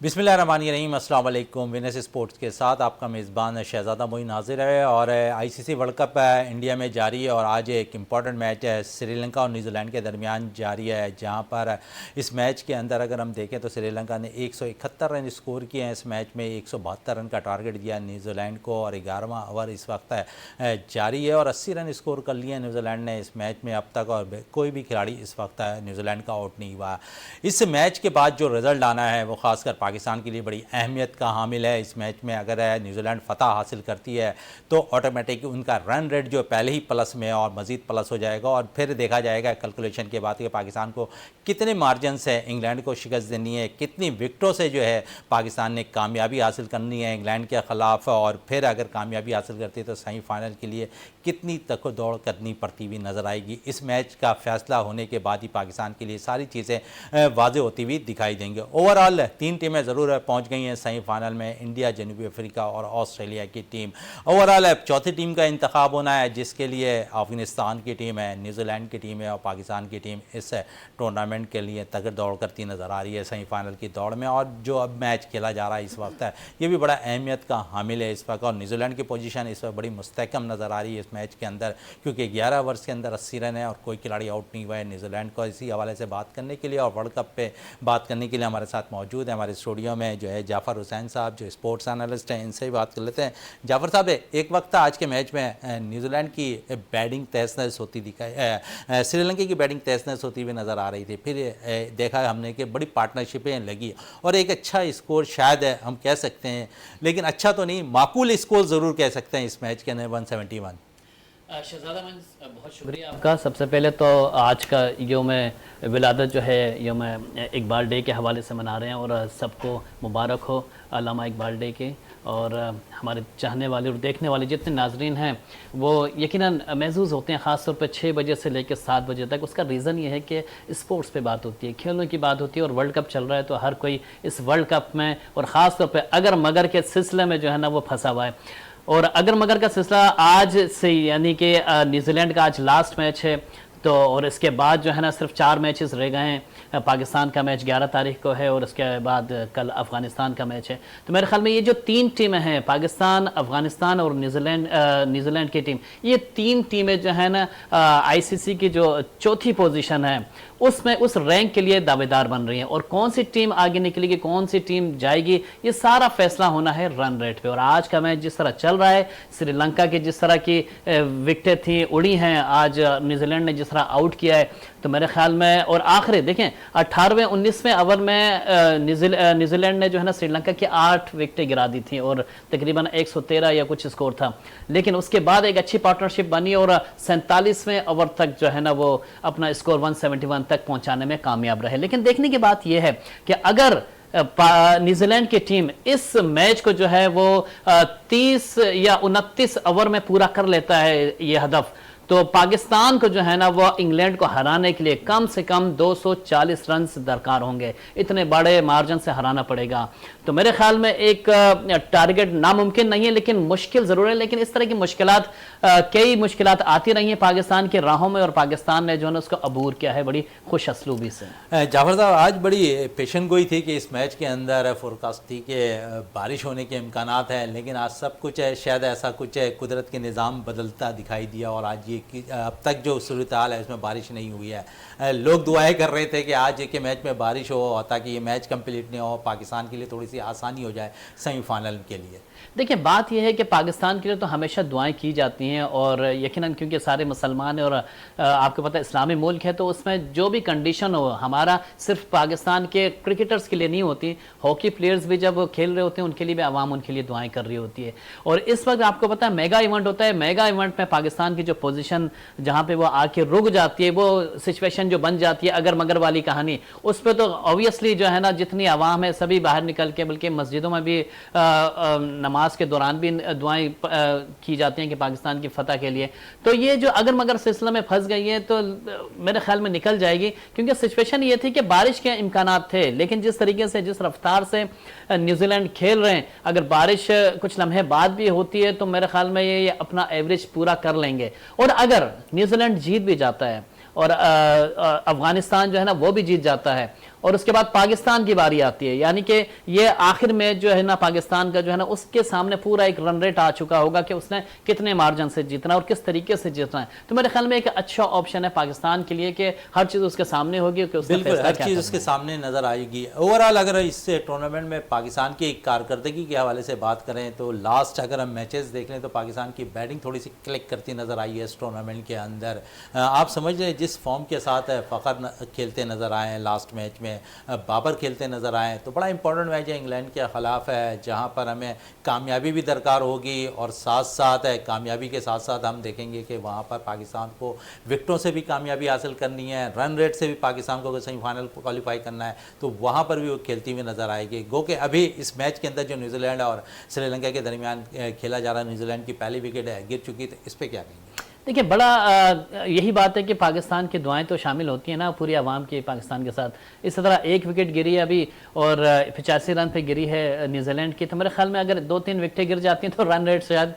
बिस्मिल्लाहिर्रहमानिर्रहीम, अस्सलाम वालेकुम। विनस स्पोर्ट्स के साथ आपका मेज़बान शहज़ादा मोइन हाज़िर है और आईसीसी वर्ल्ड कप इंडिया में जारी है और आज एक इम्पॉर्टेंट मैच है श्रीलंका और न्यूजीलैंड के दरमियान जारी है, जहां पर इस मैच के अंदर अगर हम देखें तो श्रीलंका ने 171 रन स्कोर किए हैं। इस मैच में 172 रन का टारगेट दिया न्यूजीलैंड को और 11वां ओवर इस वक्त जारी है और 80 रन स्कोर कर लिए न्यूजीलैंड ने इस मैच में अब तक, और कोई भी खिलाड़ी इस वक्त न्यूजीलैंड का आउट नहीं हुआ। इस मैच के बाद जो रिज़ल्ट आना है वो खासकर पाकिस्तान के लिए बड़ी अहमियत का हामिल है। इस मैच में अगर न्यूजीलैंड फतह हासिल करती है तो ऑटोमेटिक उनका रन रेट जो पहले ही प्लस में और मज़ीद प्लस हो जाएगा और फिर देखा जाएगा कैलकुलेशन के बाद कि पाकिस्तान को कितने मार्जिन से इंग्लैंड को शिकस्त देनी है, कितनी विकेटों से जो है पाकिस्तान ने कामयाबी हासिल करनी है इंग्लैंड के ख़िलाफ़, और फिर अगर कामयाबी हासिल करती है तो सेमीफाइनल के लिए कितनी तक दौड़ करनी पड़ती हुई नज़र आएगी। इस मैच का फैसला होने के बाद ही पाकिस्तान के लिए सारी चीज़ें वाज़े होती हुई दिखाई देंगे। ओवरऑल 3 टीमें ज़रूर पहुंच गई हैं सेमीफाइनल में, इंडिया, जनूबी अफ्रीका और ऑस्ट्रेलिया की टीम। ओवरऑल अब चौथी टीम का इंतखाब होना है, जिसके लिए अफगानिस्तान की टीम है, न्यूजीलैंड की टीम है और पाकिस्तान की टीम इस टूर्नामेंट के लिए तगड़ दौड़ करती नज़र आ रही है सेमीफाइनल की दौड़ में। और जो अब मैच खेला जा रहा है इस वक्त है, ये भी बड़ा अहमियत का हामिल है इस वक्त, और न्यूजीलैंड की पोजीशन इस वक्त बड़ी मुस्तहकम नज़र आ रही है इस मैच के अंदर, क्योंकि 11 ओवर्स के अंदर 80 रन है और कोई खिलाड़ी आउट नहीं हुआ है न्यूजीलैंड को। इसी हवाले से बात करने के लिए और वर्ल्ड कप पे बात करने के लिए हमारे साथ मौजूद है हमारे स्टूडियो में जो है जाफ़र हुसैन साहब, जो स्पोर्ट्स एनालिस्ट हैं। इनसे ही बात कर लेते हैं। जाफ़र साहब, एक वक्त था आज के मैच में न्यूजीलैंड की बैटिंग तहस नहस होती दिखाई, श्रीलंका की बैटिंग तहस नहस होती हुई नज़र आ रही थी, फिर देखा हमने कि बड़ी पार्टनरशिपें लगी और एक अच्छा स्कोर शायद हम कह सकते हैं, लेकिन अच्छा तो नहीं, माकूल स्कोर ज़रूर कह सकते हैं इस मैच के अंदर 171। शहज़ादा बहुत शुक्रिया आपका। सबसे पहले तो आज का योम विलादत जो है योम इकबाल डे के हवाले से मना रहे हैं और सबको मुबारक हो अल्लामा इकबाल डे के, और हमारे चाहने वाले और देखने वाले जितने नाजरीन हैं वो यकीनन महसूस होते हैं, ख़ास तौर पे 6 बजे से लेकर 7 बजे तक। उसका रीज़न ये है कि स्पोर्ट्स पे बात होती है, खेलों की बात होती है और वर्ल्ड कप चल रहा है, तो हर कोई इस वर्ल्ड कप में और ख़ास तौर पे अगर मगर के सिलसिले में जो है ना वो फंसा हुआ है। और अगर मगर का सिलसिला आज से, यानी कि न्यूजीलैंड का आज लास्ट मैच है, तो और इसके बाद जो है ना सिर्फ 4 मैचेस रह गए हैं। पाकिस्तान का मैच 11 तारीख को है और उसके बाद कल अफ़गानिस्तान का मैच है। तो मेरे ख्याल में ये जो 3 टीमें हैं, पाकिस्तान, अफ़गानिस्तान और न्यूजीलैंड की टीम, ये 3 टीमें जो है ना आईसीसी की जो चौथी पोजीशन है उसमें उस रैंक के लिए दावेदार बन रही हैं, और कौन सी टीम आगे निकलेगी, कौन सी टीम जाएगी, ये सारा फैसला होना है रन रेट पे। और आज का मैच जिस तरह चल रहा है, श्रीलंका की जिस तरह की विकेटें थी उड़ी हैं, आज न्यूजीलैंड ने जिस तरह आउट किया है, तो मेरे ख्याल में, और आखिरी देखें 18वें 19वें ओवर में न्यूजीलैंड ने जो है ना श्रीलंका की 8 विकेटें गिरा दी थी और तकरीबन 113 या कुछ स्कोर था, लेकिन उसके बाद एक अच्छी पार्टनरशिप बनी और 47वें ओवर तक जो है ना वो अपना स्कोर 171 तक पहुंचाने में कामयाब रहे। लेकिन देखने की बात यह है कि अगर न्यूजीलैंड की टीम इस मैच को जो है वो 30 या 29 ओवर में पूरा कर लेता है ये हदफ, तो पाकिस्तान को जो है ना वो इंग्लैंड को हराने के लिए कम से कम 240 रन दरकार होंगे, इतने बड़े मार्जिन से हराना पड़ेगा। तो मेरे ख्याल में एक टारगेट नामुमकिन नहीं है लेकिन मुश्किल ज़रूर है, लेकिन इस तरह की मुश्किलात, कई मुश्किलात आती रही हैं पाकिस्तान की राहों में और पाकिस्तान ने जो है ना उसको अबूर किया है बड़ी खुश असलूबी से। जाफर साहब, आज बड़ी पेशन गोई थी कि इस मैच के अंदर फोरकास्ट थी कि बारिश होने के इम्कानात हैं, लेकिन आज सब कुछ है, शायद ऐसा कुछ है, कुदरत के निज़ाम बदलता दिखाई दिया और आज ये कि अब तक जो सूरत हाल है उसमें बारिश नहीं हुई है। लोग दुआएं कर रहे थे कि आज के मैच में बारिश हो ताकि ये मैच कंप्लीट नहीं हो, पाकिस्तान के लिए थोड़ी सी आसानी हो जाए सेमीफाइनल के लिए। देखिए, बात यह है कि पाकिस्तान के लिए तो हमेशा दुआएं की जाती हैं और यकीनन क्योंकि सारे मुसलमान हैं और आपको पता है इस्लामी मुल्क है, तो उसमें जो भी कंडीशन हो, हमारा सिर्फ पाकिस्तान के क्रिकेटर्स के लिए नहीं होती, हॉकी प्लेयर्स भी जब खेल रहे होते हैं उनके लिए भी आवाम उनके लिए दुआएं कर रही होती है। और इस वक्त आपको पता है मेगा इवेंट होता है, मेगा इवेंट में पाकिस्तान की जो पोजीशन जहाँ पे वो आके रुक जाती है, वो सिचुएशन जो बन जाती है अगर मगर वाली कहानी, उस पर तो ऑब्वियसली जो है ना जितनी आवाम है सभी बाहर निकल के, बल्कि मस्जिदों में भी नमाज के दौरान भी दुआएं की जाती हैं कि पाकिस्तान की फतह के लिए। तो ये जो अगर मगर सिलसिला में फंस गई है तो मेरे ख्याल में निकल जाएगी, क्योंकि सिचुएशन ये थी कि बारिश के इम्कानात थे, लेकिन जिस तरीके से जिस रफ्तार से न्यूजीलैंड खेल रहे हैं, अगर बारिश कुछ लम्हे बाद भी होती है तो मेरे ख्याल में ये अपना एवरेज पूरा कर लेंगे। और अगर न्यूजीलैंड जीत भी जाता है और अफगानिस्तान जो है ना वो भी जीत जाता है और उसके बाद पाकिस्तान की बारी आती है, यानी कि ये आखिर में जो है ना पाकिस्तान का जो है ना उसके सामने पूरा एक रन रेट आ चुका होगा कि उसने कितने मार्जिन से जीतना और किस तरीके से जीतना है। तो मेरे ख्याल में एक अच्छा ऑप्शन है पाकिस्तान के लिए कि हर चीज़ उसके सामने होगी कि उसने बिल्कुल फैसला हर क्या चीज़ करना उसके है। सामने नज़र आएगी। ओवरऑल अगर इस टूर्नामेंट में पाकिस्तान की कारकर्दगी के हवाले से बात करें तो लास्ट अगर हम मैचेस देख लें तो पाकिस्तान की बैटिंग थोड़ी सी क्लिक करती नज़र आई है इस टूर्नामेंट के अंदर। आप समझ लें जिस फॉर्म के साथ फ़खर खेलते नज़र आए हैं लास्ट मैच में, बाबर खेलते नज़र आए, तो बड़ा इंपॉर्टेंट मैच है इंग्लैंड के ख़िलाफ़ है जहाँ पर हमें कामयाबी भी दरकार होगी और साथ साथ कामयाबी के साथ साथ हम देखेंगे कि वहाँ पर पाकिस्तान को विकेटों से भी कामयाबी हासिल करनी है, रन रेट से भी पाकिस्तान को अगर सेमीफाइनल क्वालिफाई करना है तो वहाँ पर भी वो खेलती हुई नज़र आएगी। गो कि अभी इस मैच के अंदर जो न्यूजीलैंड और श्रीलंका के दरमियान खेला जा रहा है, न्यूजीलैंड की पहली विकेट गिर चुकी, तो इस पर क्या कहेंगे? देखिए बड़ा यही बात है कि पाकिस्तान की दुआएं तो शामिल होती हैं ना पूरी आवाम की पाकिस्तान के साथ। इस तरह एक विकेट गिरी है अभी और 85 रन पे गिरी है न्यूजीलैंड की, तो मेरे ख्याल में अगर 2-3 विकेटें गिर जाती हैं तो रन रेट शायद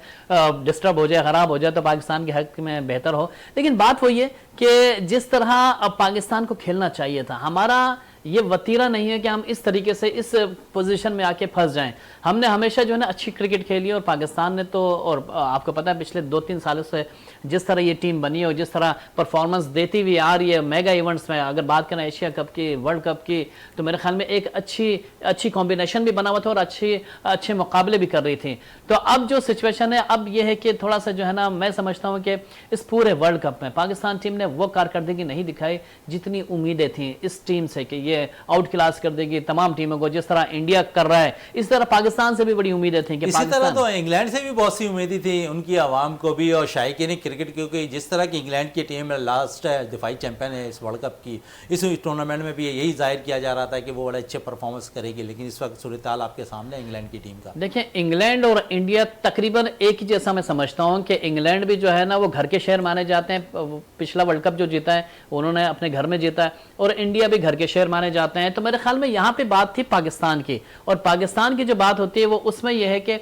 डिस्टर्ब हो जाए, ख़राब हो जाए, तो पाकिस्तान के हक़ में बेहतर हो। लेकिन बात वही है कि जिस तरह अब पाकिस्तान को खेलना चाहिए था, हमारा ये वतीरा नहीं है कि हम इस तरीके से इस पोजीशन में आके फंस जाएं। हमने हमेशा जो है ना अच्छी क्रिकेट खेली और पाकिस्तान ने तो, और आपको पता है पिछले 2-3 सालों से जिस तरह ये टीम बनी है और जिस तरह परफॉर्मेंस देती हुई आ रही है मेगा इवेंट्स में, अगर बात करें एशिया कप की, वर्ल्ड कप की, तो मेरे ख्याल में एक अच्छी कॉम्बिनेशन भी बना हुआ था और अच्छे मुकाबले भी कर रही थी। तो अब जो सिचुएशन है अब ये है कि थोड़ा सा जो है ना मैं समझता हूँ कि इस पूरे वर्ल्ड कप में पाकिस्तान टीम ने वो कारकर्दगी नहीं दिखाई जितनी उम्मीदें थी इस टीम से कि ये आउट क्लास कर देगी तमाम टीमों को। जिस तरह इंडिया कर रहा है इस तरह पाकिस्तान से भी बड़ी उम्मीदें थी कि इसी तरह तो इंग्लैंड से भी बहुत सी उम्मीदें थी उनकी आवाम को भी और शायकीन क्रिकेट, क्योंकि जिस तरह की इंग्लैंड की टीम लास्ट दिफाई चैंपियन है इस वर्ल्ड कप की, इस टूर्नामेंट में भी यही जाहिर किया जा रहा था कि वो बड़े अच्छे परफॉर्मेंस करेगी, लेकिन इस वक्त सूरत हाल आपके सामने इंग्लैंड की टीम का। देखिए इंग्लैंड और इंडिया तकरीबन एक ही जैसा मैं समझता हूं कि इंग्लैंड भी जो है ना वो घर के शहर माने जाते हैं, पिछला वर्ल्ड कप जो जीता है उन्होंने अपने घर में जीता है, और इंडिया भी घर के शहर माने जाते हैं। तो मेरे ख्याल में यहाँ पे बात थी पाकिस्तान की, और पाकिस्तान की जो बात होती है वो उसमें यह है कि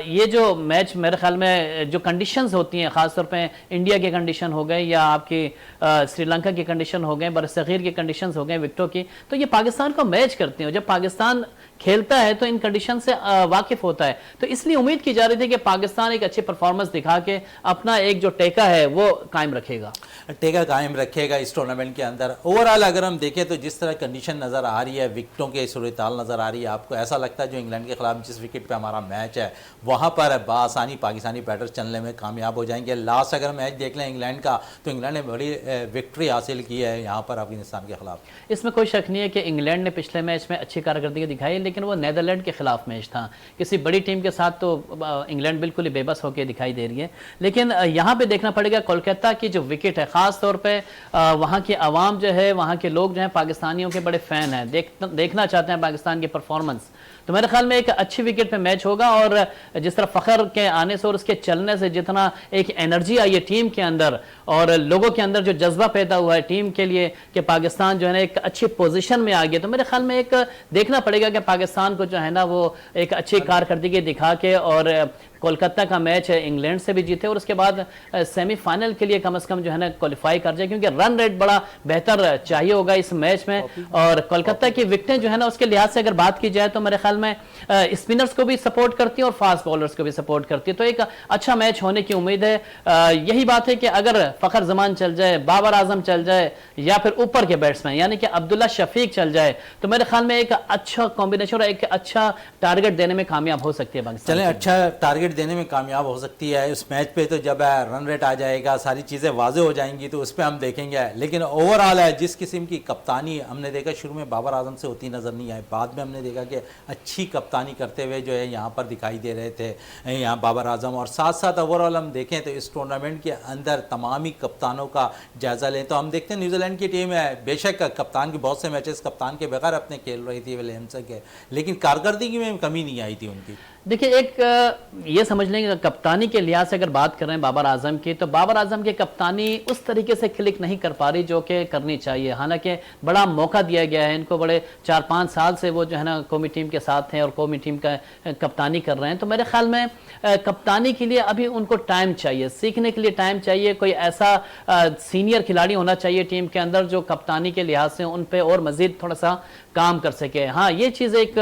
ये जो मैच मेरे ख्याल में जो कंडीशंस होती हैं, खासतौर पे इंडिया के कंडीशन हो गए या आपकी श्रीलंका की कंडीशन हो गए, बरसगीर की कंडीशंस हो गए विकेटों की, तो ये पाकिस्तान को मैच करती हैं। जब पाकिस्तान खेलता है तो इन कंडीशन से वाकिफ होता है, तो इसलिए उम्मीद की जा रही थी कि पाकिस्तान एक अच्छी परफॉर्मेंस दिखा के अपना एक जो टेका है वो कायम रखेगा इस टूर्नामेंट के अंदर। ओवरऑल अगर हम देखें तो जिस तरह कंडीशन नज़र आ रही है, विकेटों के सूरत हाल नज़र आ रही है, आपको ऐसा लगता है जो इंग्लैंड के खिलाफ जिस विकेट पे हमारा मैच है वहाँ पर बासानी पाकिस्तानी बैटर चलने में कामयाब हो जाएंगे। लास्ट अगर मैच देख लें इंग्लैंड का तो इंग्लैंड ने बड़ी विक्ट्री हासिल की है यहाँ पर अफगानिस्तान के खिलाफ। इसमें कोई शक नहीं है कि इंग्लैंड ने पिछले मैच में अच्छी कारकर्दगी दिखाई, लेकिन वो नीदरलैंड के खिलाफ मैच था। किसी बड़ी टीम के साथ तो इंग्लैंड बिल्कुल ही बेबस होकर दिखाई दे रही है। लेकिन यहाँ पे देखना पड़ेगा कोलकाता की जो विकेट है, खास तौर पे वहाँ की आवाम जो है, वहाँ के लोग जो हैं पाकिस्तानियों के बड़े फैन हैं, देखना चाहते हैं पाकिस्तान की परफॉर्मेंस। तो मेरे ख्याल में एक अच्छी विकेट पे मैच होगा, और जिस तरह फ़खर के आने से और उसके चलने से जितना एक एनर्जी आई है टीम के अंदर और लोगों के अंदर जो जज्बा पैदा हुआ है टीम के लिए कि पाकिस्तान जो है ना एक अच्छी पोजीशन में आ गया, तो मेरे ख्याल में एक देखना पड़ेगा कि पाकिस्तान को जो है ना वो एक अच्छी कारकर्दगी दिखा के और कोलकाता का मैच है इंग्लैंड से भी जीते और उसके बाद सेमीफाइनल के लिए कम से कम जो है ना क्वालिफाई कर जाए, क्योंकि रन रेट बड़ा बेहतर चाहिए होगा इस मैच में। और कोलकाता की विकेटें जो है ना उसके लिहाज से अगर बात की जाए तो मेरे ख्याल में स्पिनर्स को भी सपोर्ट करती है और फास्ट बॉलर्स को भी सपोर्ट करती है, तो एक अच्छा मैच होने की उम्मीद है। यही बात है कि अगर फ़खर जमान चल जाए, बाबर आजम चल जाए या फिर ऊपर के बैट्समैन यानी कि अब्दुल्ला शफीक चल जाए, तो मेरे ख्याल में एक अच्छा कॉम्बिनेशन और एक अच्छा टारगेट देने में कामयाब हो सकती है पाकिस्तान। चलें, अच्छा टारगेट देने में कामयाब हो सकती है इस मैच पे, तो जब रन रेट आ जाएगा, सारी चीज़ें वाजे हो जाएंगी तो उस पर हम देखेंगे। लेकिन ओवरऑल है जिस किस्म की कप्तानी हमने देखा शुरू में बाबर आजम से होती नज़र नहीं आई, बाद में हमने देखा कि अच्छी कप्तानी करते हुए जो है यहाँ पर दिखाई दे रहे थे यहाँ बाबर आजम। और साथ साथ ओवरऑल हम देखें तो इस टूर्नामेंट के अंदर तमाम ही कप्तानों का जायज़ा लें तो हम देखते हैं न्यूजीलैंड की टीम है, बेशक कप्तान के बहुत से मैचेस कप्तान के बगैर अपने खेल रही थी विलियमसन के, लेकिन कारकर्दगी में कमी नहीं आई थी उनकी। देखिए एक ये समझ लेंगे कप्तानी के लिहाज से अगर बात कर रहे हैं बाबर आजम की, तो बाबर आजम की कप्तानी उस तरीके से क्लिक नहीं कर पा रही जो कि करनी चाहिए। हालांकि बड़ा मौका दिया गया है इनको, बड़े 4-5 साल से वो जो है ना कौमी टीम के साथ हैं और कौमी टीम का कप्तानी कर रहे हैं। तो मेरे ख्याल में कप्तानी के लिए अभी उनको टाइम चाहिए, सीखने के लिए टाइम चाहिए। कोई ऐसा सीनियर खिलाड़ी होना चाहिए टीम के अंदर जो कप्तानी के लिहाज से उन पर और मजीद थोड़ा सा काम कर सके। हाँ, ये चीज़ एक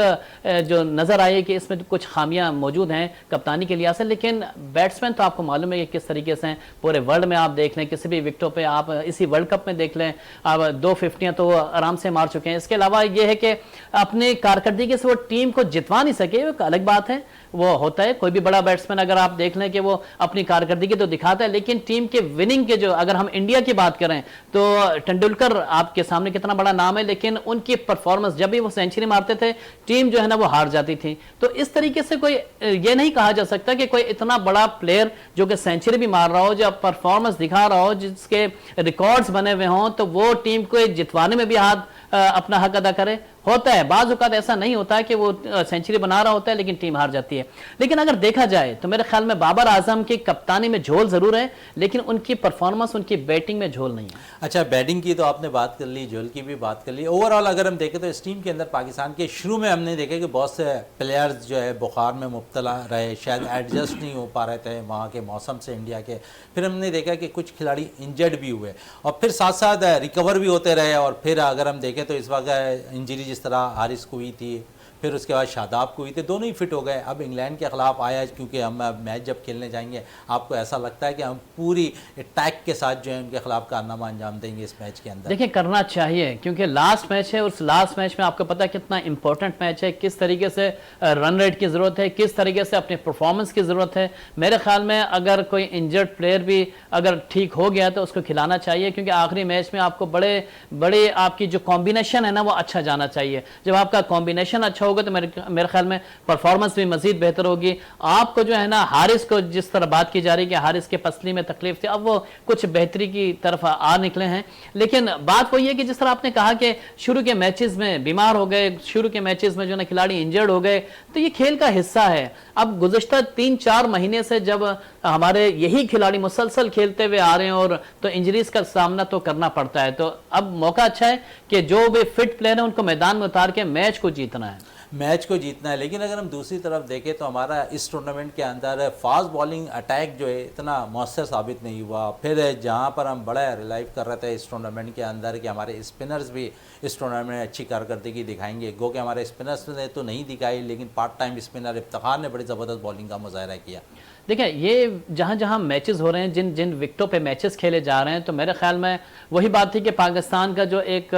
जो नज़र आई कि इसमें कुछ खामियां मौजूद हैं कप्तानी के लिहाज से, लेकिन बैट्समैन तो आपको मालूम है कि किस तरीके से हैं। पूरे वर्ल्ड में आप देख लें, किसी भी विकेटों पे आप इसी वर्ल्ड कप में देख लें, अब 2 50 तो आराम से मार चुके हैं। इसके अलावा ये है कि अपनी कारकर्दगी से वो टीम को जितवा नहीं सके, वो एक अलग बात है, वो होता है। कोई भी बड़ा बैट्समैन अगर आप देख लें कि वो अपनी कारकर्दगी तो दिखाता है, लेकिन टीम के विनिंग के जो, अगर हम इंडिया की बात करें तो तेंदुलकर आपके सामने कितना बड़ा नाम है, लेकिन उनकी परफॉर्मेंस जब भी वो सेंचुरी मारते थे टीम जो है ना वो हार जाती थी। तो इस तरीके से कोई ये नहीं कहा जा सकता कि कोई इतना बड़ा प्लेयर जो कि सेंचुरी भी मार रहा हो, जो परफॉर्मेंस दिखा रहा हो, जिसके रिकॉर्ड्स बने हुए हों, तो वो टीम को जितवाने में भी हाथ अपना हक अदा करे। होता है बाज़ औक़ात ऐसा नहीं होता है कि वो सेंचुरी बना रहा होता है लेकिन टीम हार जाती है। लेकिन अगर देखा जाए तो मेरे ख्याल में बाबर आजम की कप्तानी में झोल ज़रूर है, लेकिन उनकी परफॉर्मेंस, उनकी बैटिंग में झोल नहीं है। अच्छा, बैटिंग की तो आपने बात कर ली, झोल की भी बात कर ली। ओवरऑल अगर हम देखें तो इस टीम के अंदर पाकिस्तान के शुरू में हमने देखा कि बहुत से प्लेयर्स जो है बुखार में मुब्तला रहे, शायद एडजस्ट नहीं हो पा रहे थे वहाँ के मौसम से इंडिया के। फिर हमने देखा कि कुछ खिलाड़ी इंजर्ड भी हुए और फिर साथ साथ रिकवर भी होते रहे। और फिर अगर हम देखें तो इस वक्त इंजरी जिस तरह हारिस को हुई थी, फिर उसके बाद शादाब को हुई थी, दोनों ही फिट हो गए। अब इंग्लैंड के खिलाफ आया, क्योंकि हम मैच जब खेलने जाएंगे आपको ऐसा लगता है कि हम पूरी अटैक के साथ जो है उनके खिलाफ कारनामा अंजाम देंगे इस मैच के अंदर? देखिए करना चाहिए, क्योंकि लास्ट मैच है, उस लास्ट मैच में आपको पता है कितना इंपॉर्टेंट मैच है, किस तरीके से रन रेट की ज़रूरत है, किस तरीके से अपने परफॉर्मेंस की ज़रूरत है। मेरे ख्याल में अगर कोई इंजर्ड प्लेयर भी अगर ठीक हो गया तो उसको खिलाना चाहिए, क्योंकि आखिरी मैच में आपको बड़े आपकी जो कॉम्बिनेशन है ना वो अच्छा जाना चाहिए। जब आपका कॉम्बिनेशन अच्छा होगा तो मेरे ख्याल में परफॉर्मेंस भी मजीद बेहतर होगी। आपको जो है ना हारिस को जिस तरह बात की जा रही है कि हारिस के पसली में तकलीफ थी, अब वो कुछ बेहतरी की तरफ आ निकले हैं। लेकिन बात वही है कि जिस तरह आपने कहा कि शुरू के मैचेस में बीमार हो गए, शुरू के मैचेस में जो ना खिलाड़ी इंजर्ड हो गए, तो ये खेल का हिस्सा है। अब गुज़िश्ता 3-4 महीने से जब हमारे यही खिलाड़ी मुसलसल खेलते हुए आ रहे हैं और तो इंजरीज का सामना तो करना पड़ता है। तो अब मौका अच्छा है कि जो भी फिट प्लेयर है उनको मैदान में उतार के मैच को जीतना है, मैच को जीतना है। लेकिन अगर हम दूसरी तरफ देखें तो हमारा इस टूर्नामेंट के अंदर फास्ट बॉलिंग अटैक जो है इतना मौसर साबित नहीं हुआ। फिर जहां पर हम बड़ा रिलाइव कर रहे थे इस टूर्नामेंट के अंदर कि हमारे स्पिनर्स भी इस टूर्नामेंट में अच्छी कारकर्दगी दिखाएंगे, गो कि हमारे स्पिनर्स ने तो नहीं दिखाई, लेकिन पार्ट टाइम स्पिनर इफ्तिखार ने बड़ी ज़बरदस्त बॉलिंग का मुजाहरा किया। देखिए ये जहाँ जहाँ मैचेस हो रहे हैं, जिन जिन विकेटों पे मैचेस खेले जा रहे हैं, तो मेरे ख्याल में वही बात थी कि पाकिस्तान का जो एक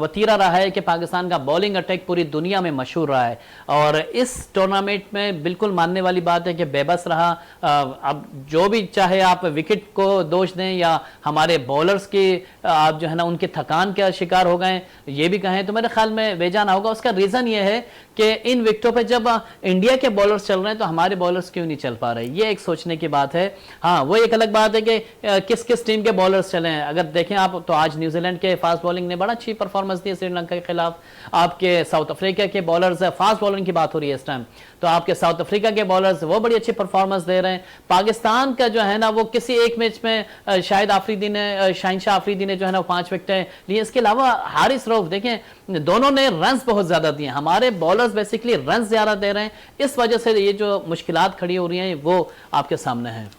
वतीरा रहा है कि पाकिस्तान का बॉलिंग अटैक पूरी दुनिया में मशहूर रहा है, और इस टूर्नामेंट में बिल्कुल मानने वाली बात है कि बेबस रहा। अब जो भी चाहे आप विकेट को दोष दें या हमारे बॉलर्स की आप जो है ना उनके थकान का शिकार हो गए ये भी कहें, तो मेरे ख्याल में बेजान होगा। उसका रीज़न ये है कि इन विकेटों पे जब इंडिया के बॉलर्स चल रहे हैं तो हमारे बॉलर्स क्यों नहीं चल पा रहे, ये एक सोचने की बात है। हाँ, वो एक अलग बात है कि किस किस टीम के बॉलर्स चले हैं। अगर देखें आप तो आज न्यूजीलैंड के फास्ट बॉलिंग ने बड़ा अच्छी परफॉर्मेंस दी श्रीलंका के खिलाफ। आपके साउथ अफ्रीका के बॉलर्स, फास्ट बॉलिंग की बात हो रही है इस टाइम, तो आपके साउथ अफ्रीका के बॉलर्स वो बड़ी अच्छी परफॉर्मेंस दे रहे हैं। पाकिस्तान का जो है ना वो किसी एक मैच में शाहिद आफरीदी ने, शाहिनशाह आफरीदी ने जो है ना 5 विकेटें ली। इसके अलावा हारिस रऊफ, देखें दोनों ने रन्स बहुत ज्यादा दिए, हमारे बॉलर्स बेसिकली रन्स ज्यादा दे रहे हैं। इस वजह से ये जो मुश्किलात खड़ी हो रही हैं वो आपके सामने है।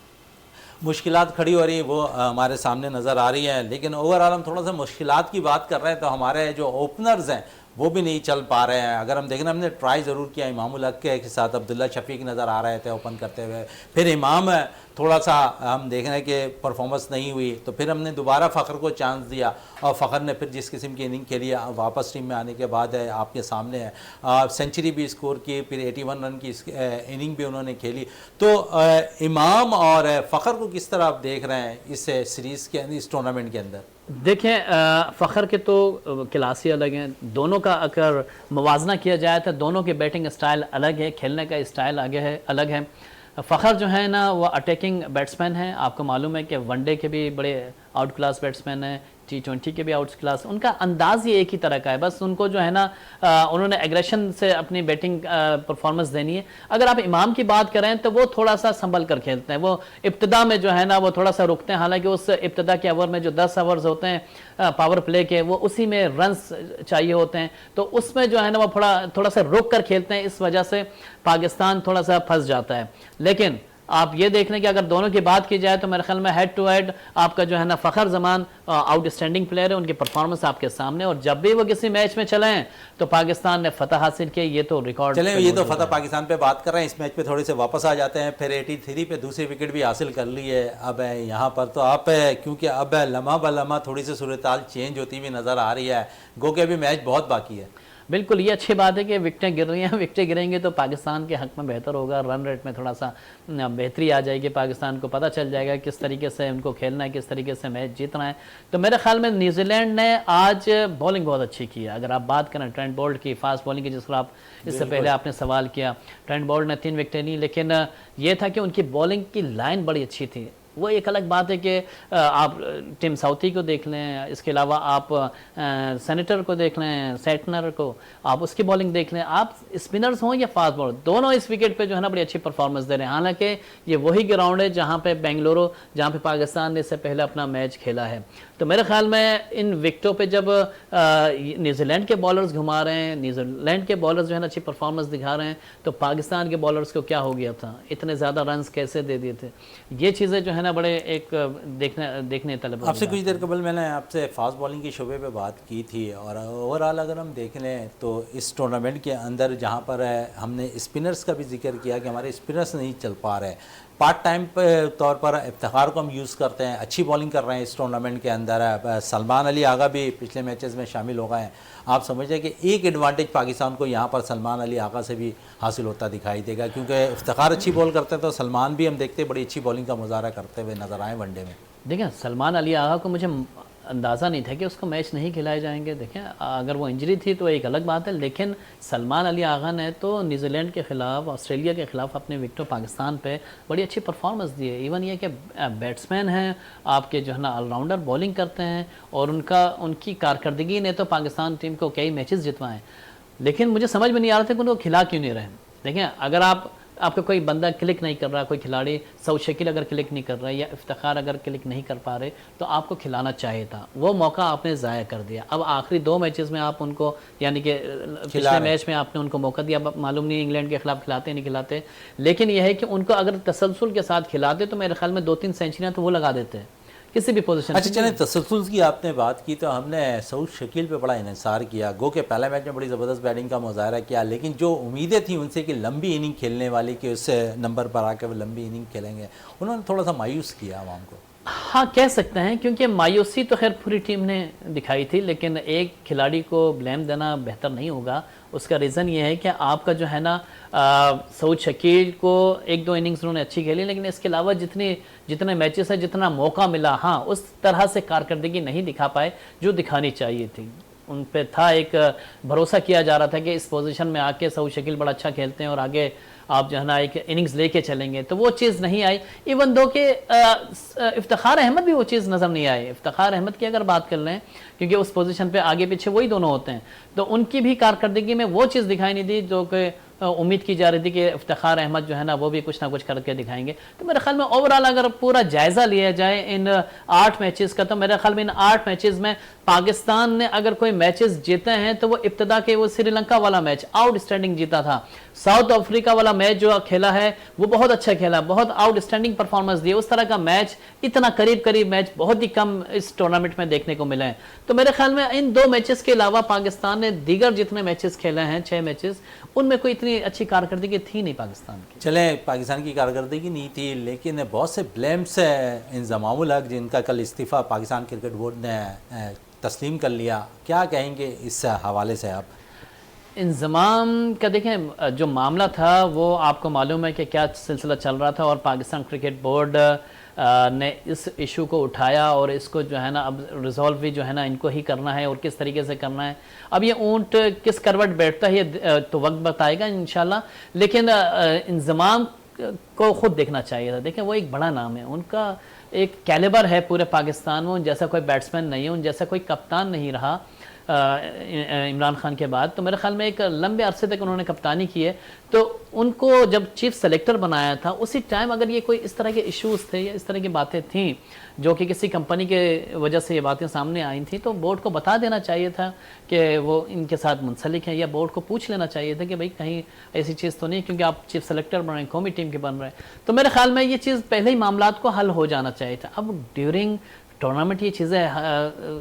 मुश्किलात खड़ी हो रही है वो हमारे सामने नज़र आ रही है। लेकिन ओवरऑल हम थोड़ा सा मुश्किलात की बात कर रहे हैं तो हमारे जो ओपनर्स हैं वो भी नहीं चल पा रहे हैं। अगर हम देखें, हमने ट्राई ज़रूर किया, इमामुल हक के साथ अब्दुल्ला शफीक नज़र आ रहे थे ओपन करते हुए, फिर इमाम थोड़ा सा हम देख रहे हैं कि परफॉर्मेंस नहीं हुई, तो फिर हमने दोबारा फ़खर को चांस दिया और फ़खर ने फिर जिस किस्म की इनिंग खेली वापस टीम में आने के बाद है आपके सामने है, सेंचुरी भी स्कोर की, फिर 81 रन की इनिंग भी उन्होंने खेली। तो इमाम और फ़खर को किस तरह आप देख रहे हैं इस सीरीज़ के, इस टूर्नामेंट के अंदर? देखें फ़खर के तो क्लास ही अलग हैं, दोनों का अगर मुवाजना किया जाए तो दोनों के बैटिंग स्टाइल अलग है, खेलने का स्टाइल आगे है, अलग है। फ़खर जो है ना वो अटैकिंग बैट्समैन है, आपको मालूम है कि वनडे के भी बड़े आउट क्लास बैट्समैन हैं, T20 के भी आउट क्लास, उनका अंदाज ही एक ही तरह का है, बस उनको जो है ना उन्होंने एग्रेशन से अपनी बैटिंग परफॉर्मेंस देनी है। अगर आप इमाम की बात करें तो वो थोड़ा सा संभल कर खेलते हैं, वो इब्तिदा में जो है ना वो थोड़ा सा रुकते हैं, हालांकि उस इब्तिदा के ओवर में जो 10 ओवर्स होते हैं पावर प्ले के, वो उसी में रन्स चाहिए होते हैं, तो उसमें जो है ना वो थोड़ा सा रुक कर खेलते हैं, इस वजह से पाकिस्तान थोड़ा सा फंस जाता है। लेकिन आप ये देख लें कि अगर दोनों की बात की जाए तो मेरे ख्याल में हेड टू हेड आपका जो है ना फ़खर जमान आउटस्टैंडिंग प्लेयर है, उनकी परफॉर्मेंस आपके सामने, और जब भी वो किसी मैच में चले हैं तो पाकिस्तान ने फतह हासिल की, ये तो रिकॉर्ड। चलें, ये तो फतह पाकिस्तान पे बात कर रहे हैं, इस मैच पे थोड़े से वापस आ जाते हैं। फिर 83 पे दूसरी विकेट भी हासिल कर ली है अब यहाँ पर, तो आप क्योंकि अब लम्हा ब लम्हा थोड़ी सी सूरत चेंज होती हुई नज़र आ रही है, गो के अभी मैच बहुत बाकी है। बिल्कुल, ये अच्छी बात है कि विकटें गिर रही हैं, विकटें गिरेंगे तो पाकिस्तान के हक में बेहतर होगा, रन रेट में थोड़ा सा बेहतरी आ जाएगी, पाकिस्तान को पता चल जाएगा किस तरीके से उनको खेलना है, किस तरीके से मैच जीतना है। तो मेरे ख्याल में न्यूजीलैंड ने आज बॉलिंग बहुत अच्छी की है। अगर आप बात करें ट्रेंट बोल्ट की फास्ट बॉलिंग की, जिसको आप इससे पहले आपने सवाल किया, ट्रेंट बोल्ट ने 3 विकटें ली, लेकिन ये था कि उनकी बॉलिंग की लाइन बड़ी अच्छी थी। वो एक अलग बात है कि आप टिम साउथी को देख लें, इसके अलावा आप सेनेटर को देख लें, सेटनर को, आप उसकी बॉलिंग देख लें, आप स्पिनर्स हों या फास्ट बॉलर, दोनों इस विकेट पे जो है ना बड़ी अच्छी परफॉर्मेंस दे रहे हैं। हालांकि ये वही ग्राउंड है जहाँ पे बेंगलुरु, जहाँ पे पाकिस्तान ने इससे पहले अपना मैच खेला है। तो मेरे ख्याल में इन विकेटों पे जब न्यूजीलैंड के बॉलर्स घुमा रहे हैं, न्यूजीलैंड के बॉलर्स जो है ना अच्छी परफॉर्मेंस दिखा रहे हैं, तो पाकिस्तान के बॉलर्स को क्या हो गया था, इतने ज़्यादा रन्स कैसे दे दिए थे, ये चीज़ें जो है ना बड़े एक देखने तलब। आपसे कुछ देर कबल मैंने आपसे फास्ट बॉलिंग के शोबे पे बात की थी, और ओवरऑल अगर हम देख लें तो इस टूर्नामेंट के अंदर जहाँ पर हमने स्पिनर्स का भी जिक्र किया कि हमारे स्पिनर्स नहीं चल पा रहे, पार्ट टाइम तौर पर इफ्तिखार को हम यूज़ करते हैं, अच्छी बॉलिंग कर रहे हैं इस टूर्नामेंट के अंदर। सलमान अली आगा भी पिछले मैचेस में शामिल हो गए हैं। आप समझते हैं कि एक एडवांटेज पाकिस्तान को यहाँ पर सलमान अली आगा से भी हासिल होता दिखाई देगा, क्योंकि इफ्तिखार अच्छी बॉल करते हैं तो सलमान भी हम देखते हैं बड़ी अच्छी बॉलिंग का मुजाहरा करते हुए नजर आए वनडे में। देखें, सलमान अली आगा को मुझे अंदाज़ा नहीं था कि उसको मैच नहीं खिलाए जाएंगे। देखें, अगर वो इंजरी थी तो एक अलग बात है, लेकिन सलमान अली आगा ने तो न्यूजीलैंड के ख़िलाफ़, ऑस्ट्रेलिया के ख़िलाफ़ अपने विकेटों पाकिस्तान पे बड़ी अच्छी परफॉर्मेंस दी है। इवन ये कि बैट्समैन हैं आपके जो है ना ऑलराउंडर, बॉलिंग करते हैं, और उनकी कारकर्दगी ने तो पाकिस्तान टीम को कई मैचेस जितवाएँ। लेकिन मुझे समझ में नहीं आ रहा था कि उनको खिला क्यों नहीं रहे। देखें, अगर आपका कोई बंदा क्लिक नहीं कर रहा, कोई खिलाड़ी सऊद शकील अगर क्लिक नहीं कर रहा है या इफ्तिखार अगर क्लिक नहीं कर पा रहे, तो आपको खिलाना चाहिए था। वो मौका आपने ज़ाया कर दिया। अब आखिरी 2 मैचेस में आप उनको, यानी कि पिछले मैच में आपने उनको मौका दिया, मालूम नहीं इंग्लैंड के खिलाफ खिलाते नहीं खिलाते, लेकिन यह है कि उनको अगर तसलसल के साथ खिलाते तो मेरे ख्याल में 2-3 सेंचुरियाँ तो वो लगा देते हैं किसी भी पोजीशन। अच्छा, चलें, तसलसल की आपने बात की तो हमने सऊद शकील पे बड़ा इन्हिसार किया। गो के पहले मैच में बड़ी ज़बरदस्त बैटिंग का मुजाहरा किया, लेकिन जो उम्मीदें थी उनसे कि लंबी इनिंग खेलने वाली, कि उससे नंबर पर आकर वो लंबी इनिंग खेलेंगे, उन्होंने थोड़ा सा मायूस किया आवाम को। हाँ, कह सकते हैं, क्योंकि मायूसी तो खैर पूरी टीम ने दिखाई थी, लेकिन एक खिलाड़ी को ब्लेम देना बेहतर नहीं होगा। उसका रीज़न ये है कि आपका जो है ना सऊद शकील को 1-2 इनिंग्स उन्होंने अच्छी खेली, लेकिन इसके अलावा जितने मैचेस है, जितना मौका मिला, हाँ, उस तरह से कारकर्दगी नहीं दिखा पाए जो दिखानी चाहिए थी। उन पे था एक भरोसा किया जा रहा था कि इस पोजीशन में आके सऊद शकील बड़ा अच्छा खेलते हैं और आगे आप जो है ना एक इनिंग्स लेके चलेंगे, तो वो चीज़ नहीं आई। इवन दो कि इफ्तिखार अहमद भी वो चीज़ नज़र नहीं आई। इफ्तिखार अहमद की अगर बात कर लें, क्योंकि उस पोजीशन पे आगे पीछे वही दोनों होते हैं, तो उनकी भी कारकर्दगी में वो चीज़ दिखाई नहीं दी जो कि उम्मीद की जा रही थी कि इफ्तिखार अहमद जो है ना वो भी कुछ ना कुछ करके दिखाएंगे। तो मेरे ख्याल में ओवरऑल अगर पूरा जायज़ा लिया जाए इन 8 मैचेस का, तो मेरे ख्याल में इन 8 मैचेस में पाकिस्तान ने अगर कोई मैचेस जीते हैं तो वो इब्तिदा के वो श्रीलंका वाला मैच आउटस्टैंडिंग जीता था। साउथ अफ्रीका वाला मैच जो खेला है वो बहुत अच्छा खेला, बहुत आउटस्टैंडिंग परफॉर्मेंस दी। उस तरह का मैच, इतना करीब करीब मैच बहुत ही कम इस टूर्नामेंट में देखने को मिले हैं। तो मेरे ख्याल में इन 2 मैचेस के अलावा पाकिस्तान ने दीगर जितने मैचेस खेले हैं, 6 मैचेस, उनमें कोई इतनी अच्छी कारकर्दगी थी नहीं पाकिस्तान की। चले, पाकिस्तान की कारकर्दगी नहीं थी, लेकिन बहुत से ब्लेम्स है इंजमामुल हक, जिनका कल इस्तीफ़ा पाकिस्तान क्रिकेट बोर्ड ने तस्लीम कर लिया। क्या कहेंगे इस हवाले से आप? इंजमाम का देखें, जो मामला था वो आपको मालूम है कि क्या सिलसिला चल रहा था, और पाकिस्तान क्रिकेट बोर्ड ने इस इशू को उठाया और इसको जो है ना अब रिजॉल्व भी जो है ना इनको ही करना है और किस तरीके से करना है। अब ये ऊँट किस करवट बैठता है ये तो वक्त बताएगा इंशाल्लाह। लेकिन इंजमाम को खुद देखना चाहिए था। देखें वो एक बड़ा नाम है, उनका एक कैलिबर है पूरे पाकिस्तान में, उन जैसा कोई बैट्समैन नहीं है, उन जैसा कोई कप्तान नहीं रहा इमरान खान के बाद। तो मेरे ख्याल में एक लंबे अरसे तक उन्होंने कप्तानी की है, तो उनको जब चीफ सेलेक्टर बनाया था उसी टाइम अगर ये कोई इस तरह के इश्यूज थे या इस तरह की बातें थीं जो कि किसी कंपनी के वजह से ये बातें सामने आई थी, तो बोर्ड को बता देना चाहिए था कि वो इनके साथ मुंसलिक हैं, या बोर्ड को पूछ लेना चाहिए था कि भाई कहीं ऐसी चीज़ तो नहीं, क्योंकि आप चीफ सेलेक्टर बन रहे हैं, कौमी टीम के बन रहे हैं। तो मेरे ख्याल में ये चीज़ पहले ही मामलात को हल हो जाना चाहिए था। अब ड्यूरिंग टूर्नामेंट ये चीज़ें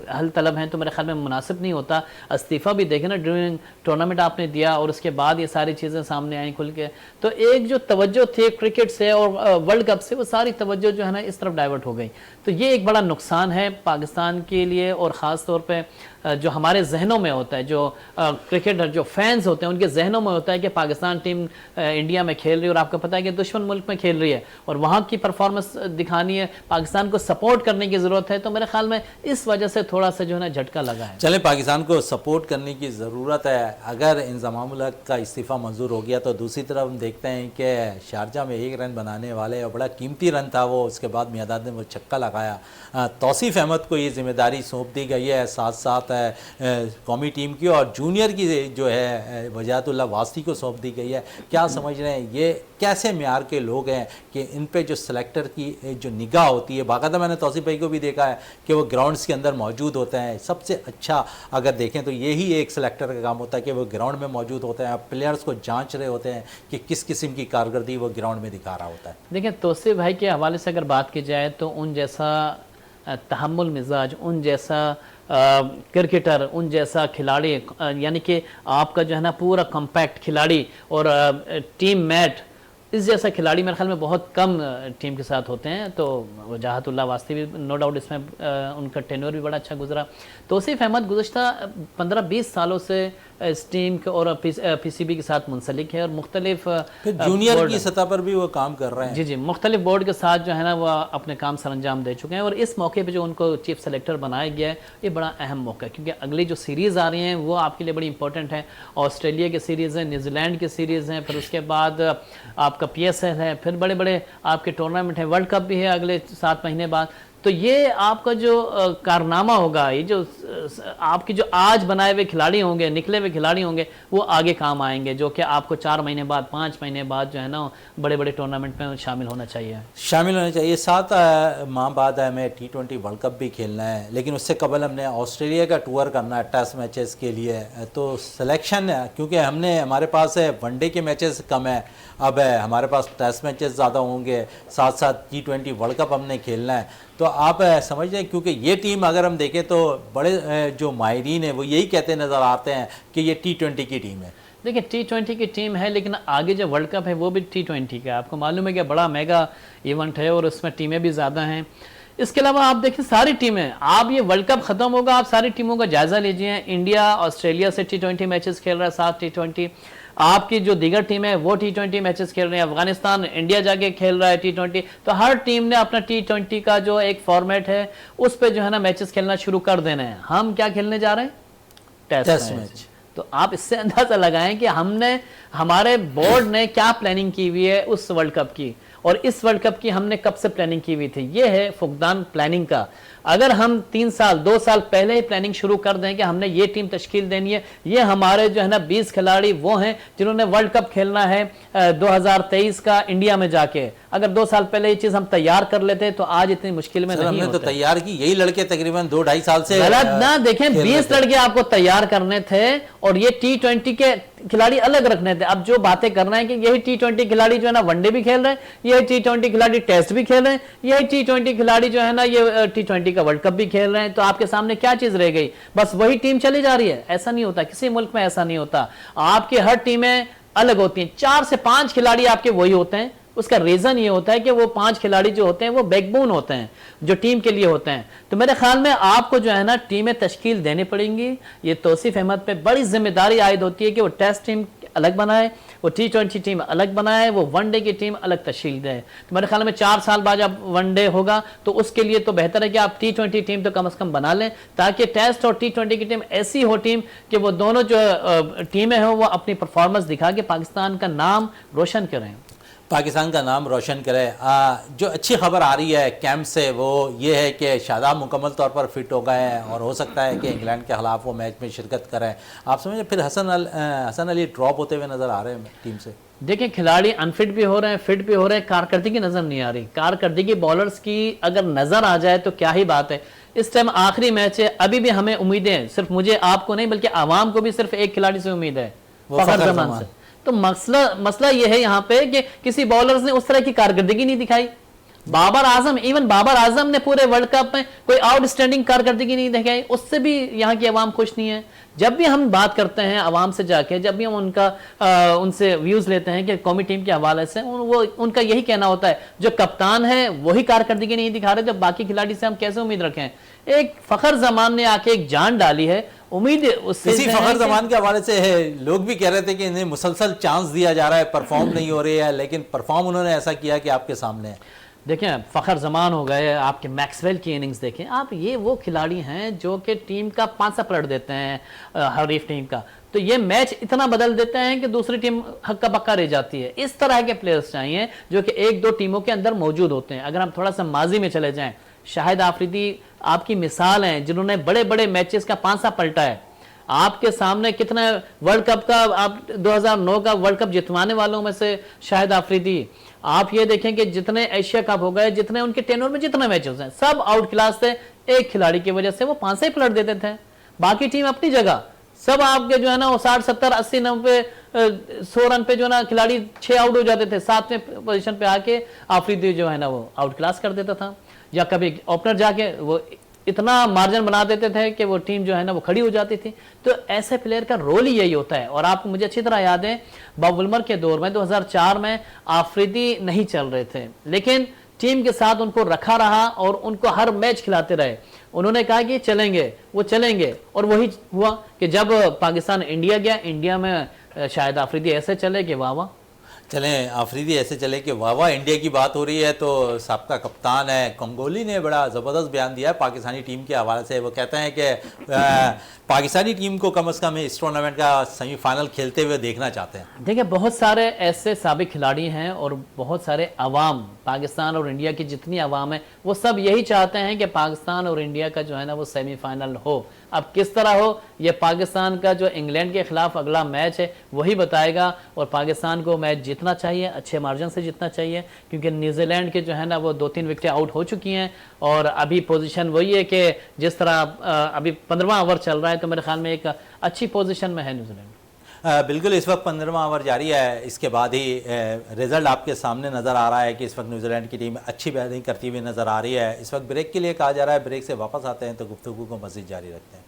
हल तलब हैं तो मेरे ख्याल में मुनासिब नहीं होता। इस्तीफ़ा भी देखें ना, ड्यूरिंग टूर्नामेंट आपने दिया और उसके बाद ये सारी चीज़ें सामने आई खुल के, तो एक जो तवज्जो थी क्रिकेट से और वर्ल्ड कप से, वो सारी तवज्जो जो है ना इस तरफ डाइवर्ट हो गई। तो ये एक बड़ा नुकसान है पाकिस्तान के लिए, और ख़ास तौर पे जो हमारे जहनों में होता है, जो क्रिकेटर जो फैंस होते हैं उनके जहनों में होता है कि पाकिस्तान टीम इंडिया में खेल रही है और आपको पता है कि दुश्मन मुल्क में खेल रही है और वहाँ की परफॉर्मेंस दिखानी है, पाकिस्तान को सपोर्ट करने की ज़रूरत है। तो मेरे ख्याल में इस वजह से थोड़ा सा जो है ना झटका लगा है। चले, पाकिस्तान को सपोर्ट करने की ज़रूरत है। अगर इंज़मामुल हक का इस्तीफ़ा मंजूर हो गया तो दूसरी तरफ हम देखते हैं कि शारजा में 1 रन बनाने वाले और बड़ा कीमती रन था वो, उसके बाद मियादाद ने वो छक्का लगाया। तौसीफ़ अहमद को ये जिम्मेदारी सौंप दी गई है, साथ साथ कौमी टीम की और जूनियर की जो है वजाहतुल्लाह वास्ती को सौंप दी गई है। क्या समझ रहे हैं ये कैसे म्यार के लोग हैं कि इन पे जो सेलेक्टर की जो निगाह होती है, बाकायदा मैंने तौसीफ़ भाई को भी देखा है कि वो ग्राउंड्स के अंदर मौजूद होते हैं। सबसे अच्छा अगर देखें तो यही एक सेलेक्टर का काम होता है कि वो ग्राउंड में मौजूद होते हैं, प्लेयर्स को जांच रहे होते हैं कि किस किस्म की कारकर्दगी वो ग्राउंड में दिखा रहा होता है। देखिए तौसीफ़ भाई के हवाले से अगर बात की जाए तो उन जैसा तहम्मुल मिजाज, उन जैसा क्रिकेटर, उन जैसा खिलाड़ी, यानी कि आपका जो है ना पूरा कॉम्पैक्ट खिलाड़ी और टीम मेट, इस जैसा खिलाड़ी मेरे ख्याल में बहुत कम टीम के साथ होते हैं। तो वजाहतुल्लाह वास्ती भी नो डाउट इसमें उनका टेन्योर भी बड़ा अच्छा गुजरा। तौसीफ़ अहमद गुज़श्ता 15-20 सालों से इस टीम के और पीसीबी के साथ मुंसलिक है और मुख्तलिफ जूनियर की सतह पर भी वो काम कर रहे हैं। जी जी, मुख्तलिफ बोर्ड के साथ जो है ना वह अपने काम सर अंजाम दे चुके हैं, और इस मौके पे जो उनको चीफ सेलेक्टर बनाया गया है ये बड़ा अहम मौका है, क्योंकि अगली जो सीरीज़ आ रही हैं वो आपके लिए बड़ी इंपॉर्टेंट है। ऑस्ट्रेलिया की सीरीज़ है, न्यूजीलैंड की सीरीज़ हैं, फिर उसके बाद आपका PSL है, फिर बड़े बड़े आपके टूर्नामेंट है, वर्ल्ड कप भी है अगले 7 महीने बाद। तो ये आपका जो कारनामा होगा, ये जो आपके जो आज बनाए हुए खिलाड़ी होंगे, निकले हुए खिलाड़ी होंगे, वो आगे काम आएंगे, जो कि आपको 4 महीने बाद 5 महीने बाद जो है ना बड़े बड़े टूर्नामेंट में शामिल होना चाहिए। 7 माह बाद हमें T20 वर्ल्ड कप भी खेलना है, लेकिन उससे कबल हमने ऑस्ट्रेलिया का टूर करना है टेस्ट मैचेस के लिए। तो सिलेक्शन क्योंकि हमारे पास वनडे के मैचेस कम है, अब हमारे पास टेस्ट मैचेस ज़्यादा होंगे, साथ साथ T20 वर्ल्ड कप हमने खेलना है। तो आप समझ रहे हैं, क्योंकि ये टीम अगर हम देखें तो बड़े जो माहिरीन हैं वो यही कहते नज़र आते हैं कि ये T20 की टीम है। देखिए T20 की टीम है, लेकिन आगे जो वर्ल्ड कप है वो भी T20 का है। आपको मालूम है कि बड़ा मेगा इवेंट है और उसमें टीमें भी ज़्यादा हैं। इसके अलावा आप देखिए सारी टीमें, आप ये वर्ल्ड कप ख़त्म होगा, आप सारी टीमों का जायज़ा लीजिए। इंडिया ऑस्ट्रेलिया से T20 मैचेस खेल रहा है, 7 T20। आपकी जो दीगर टीम है वो T20 मैचेस खेल रहे हैं। अफगानिस्तान इंडिया जाके खेल रहा है T20। तो हर टीम ने अपना T20 का जो एक फॉर्मेट है उस पर जो है ना मैचेस खेलना शुरू कर देना है। हम क्या खेलने जा रहे हैं? Test match. तो आप इससे अंदाजा लगाएं कि हमारे बोर्ड ने क्या प्लानिंग की हुई है उस वर्ल्ड कप की, और इस वर्ल्ड कप की हमने कब से प्लानिंग की हुई थी। ये है फुकदान प्लानिंग का। अगर हम 3 साल 2 साल पहले ही प्लानिंग शुरू कर दें कि हमने ये टीम तश्कील देनी है, ये हमारे जो है ना 20 खिलाड़ी वो हैं जिन्होंने वर्ल्ड कप खेलना है 2023 का इंडिया में जाके, अगर 2 साल पहले ये चीज़ हम तैयार कर लेते तो आज इतनी मुश्किल में नहीं हमने तो तैयार की। यही लड़के तकरीबन 2-2.5 साल से गलत ना देखें, 20 लड़के आपको तैयार करने थे और ये T20 के खिलाड़ी अलग रखने थे। अब जो बातें कर रहे हैं कि यही T20 खिलाड़ी जो है ना वनडे भी खेल रहे हैं, यही T20 खिलाड़ी टेस्ट भी खेल रहे हैं, यही T20 खिलाड़ी जो है ना ये T20 का वर्ल्ड कप भी खेल रहे हैं, तो आपके सामने क्या चीज रह गई? बस वही टीम चली जा रही है। ऐसा नहीं होता, किसी मुल्क में ऐसा नहीं होता। आपकी हर टीमें अलग होती हैं, 4 से 5 खिलाड़ी आपके वही होते हैं। उसका रीजन ये होता है कि वो 5 खिलाड़ी जो होते हैं वो बैकबोन होते हैं जो टीम के लिए होते हैं। तो मेरे ख्याल में आपको जो है ना टीमें तश्कील देनी पड़ेंगी। ये तौसीफ अहमद पे बड़ी जिम्मेदारी आयद होती है कि वो टेस्ट टीम अलग बनाए, वो T20 टीम अलग बनाए, वो वनडे की टीम अलग तश्कील दे। तो मेरे ख्याल में 4 साल बाद जब वनडे होगा तो उसके लिए तो बेहतर है कि आप T20 टीम तो कम से कम बना लें, ताकि टेस्ट और T20 की टीम ऐसी हो टीम कि वो दोनों जो टीमें हैं वो अपनी परफॉर्मेंस दिखा के पाकिस्तान का नाम रोशन करें। पाकिस्तान का नाम रोशन करे। जो अच्छी खबर आ रही है कैंप से वो ये है कि शादाब मुकम्मल तौर पर फिट हो गए हैं और हो सकता है कि इंग्लैंड के खिलाफ वो मैच में शिरकत करें। आप समझे फिर हसन अली ड्रॉप होते हुए नज़र आ रहे हैं टीम से। देखिए खिलाड़ी अनफिट भी हो रहे हैं, फिट भी हो रहे हैं, कारकर्दगी नजर नहीं आ रही। कारकर्दगी बॉलर्स की अगर नजर आ जाए तो क्या ही बात है। इस टाइम आखिरी मैच है, अभी भी हमें उम्मीदें हैं, सिर्फ मुझे आपको नहीं बल्कि आवाम को भी सिर्फ एक खिलाड़ी से उम्मीद है, फखर जमान से। तो मसला यह है यहाँ पे कि किसी बॉलर्स ने उस तरह की कारकर्दगी नहीं दिखाई। बाबर आजम, इवन बाबर आजम ने पूरे वर्ल्ड कप में कोई आउटस्टैंडिंग कारकर्दगी नहीं दिखाई, उससे भी यहाँ की आवाम खुश नहीं है। जब भी हम बात करते हैं आवाम से जाके, जब भी हम उनसे व्यूज लेते हैं कि कौमी टीम के हवाले से, वो उनका यही कहना होता है जो कप्तान है वही कारकर्दगी नहीं दिखा रहे, जब बाकी खिलाड़ी से हम कैसे उम्मीद रखें। एक फखर जमान ने आके एक जान डाली है, उम्मीद उससे इसी फखर जमान के हवाले से है, लोग भी कह रहे थे कि इन्हें मुसलसल चांस दिया जा रहा है, परफॉर्म नहीं हो रही है, लेकिन परफॉर्म उन्होंने ऐसा किया कि आपके सामने है। देखें फखर जमान हो गए, आपके मैक्सवेल की इनिंग्स देखें आप, ये वो खिलाड़ी हैं जो कि टीम का पांसा पलट देते हैं हरीफ टीम का, तो ये मैच इतना बदल देते हैं कि दूसरी टीम हक्का बक्का रह जाती है। इस तरह के प्लेयर्स चाहिए जो कि एक दो टीमों के अंदर मौजूद होते हैं। अगर हम थोड़ा सा माजी में चले जाएं, शाहिद आफरीदी आपकी मिसाल हैं जिन्होंने बड़े बड़े मैचेस का पांसा पलटा है। आपके सामने कितना वर्ल्ड कप का, आप 2009 का वर्ल्ड कप जितवाने वालों में से शाहिद आफरीदी। आप ये देखें कि जितने एशिया कप हो गए, जितने उनके टेनोर में जितने मैचेस हैं, सब आउट क्लास थे। एक खिलाड़ी की वजह से वो पांच से पलट देते थे, बाकी टीम अपनी जगह। सब आपके जो है ना वो 60 70 80 90 100 रन पे जो है ना खिलाड़ी 6 आउट हो जाते थे, 7वें पोजीशन पे आके आफरीदी जो है ना वो आउट क्लास कर देता था, या कभी ओपनर जाके वो इतना मार्जिन बना देते थे कि वो टीम जो है ना वो खड़ी हो जाती थी। तो ऐसे प्लेयर का रोल ही यही होता है। और आपको मुझे अच्छी तरह याद है बॉब वुल्मर के दौर में 2004 में आफरीदी नहीं चल रहे थे, लेकिन टीम के साथ उनको रखा रहा और उनको हर मैच खिलाते रहे। उन्होंने कहा कि चलेंगे, वो चलेंगे, और वही हुआ कि जब पाकिस्तान इंडिया गया, इंडिया में शायद आफरीदी ऐसे चले कि वाह वाह। चलें आफरीदी ऐसे चले कि वाह वाह इंडिया की बात हो रही है, तो साबका कप्तान है कंगोली ने बड़ा ज़बरदस्त बयान दिया है पाकिस्तानी टीम के हवाले से। वो कहते हैं कि पाकिस्तानी टीम को कम से कम इस टूर्नामेंट का सेमीफाइनल खेलते हुए देखना चाहते हैं। देखिए बहुत सारे ऐसे साबिक खिलाड़ी हैं और बहुत सारे अवाम, पाकिस्तान और इंडिया की जितनी अवाम है वो सब यही चाहते हैं कि पाकिस्तान और इंडिया का जो है ना वो सेमीफाइनल हो। अब किस तरह हो ये पाकिस्तान का जो इंग्लैंड के खिलाफ अगला मैच है वही बताएगा, और पाकिस्तान को मैच जीतना चाहिए, अच्छे मार्जिन से जीतना चाहिए, क्योंकि न्यूजीलैंड के जो है ना वो 2-3 विकेटें आउट हो चुकी हैं और अभी पोजीशन वही है कि जिस तरह अभी 15वां ओवर चल रहा है, तो मेरे ख्याल में एक अच्छी पोजीशन में है न्यूजीलैंड। बिल्कुल, इस वक्त 15वां ओवर जारी है, इसके बाद ही रिजल्ट आपके सामने नज़र आ रहा है कि इस वक्त न्यूजीलैंड की टीम अच्छी बैटिंग करती हुई नज़र आ रही है। इस वक्त ब्रेक के लिए कहा जा रहा है, ब्रेक से वापस आते हैं तो गुफ्तगू को मज़ीद जारी रखते हैं।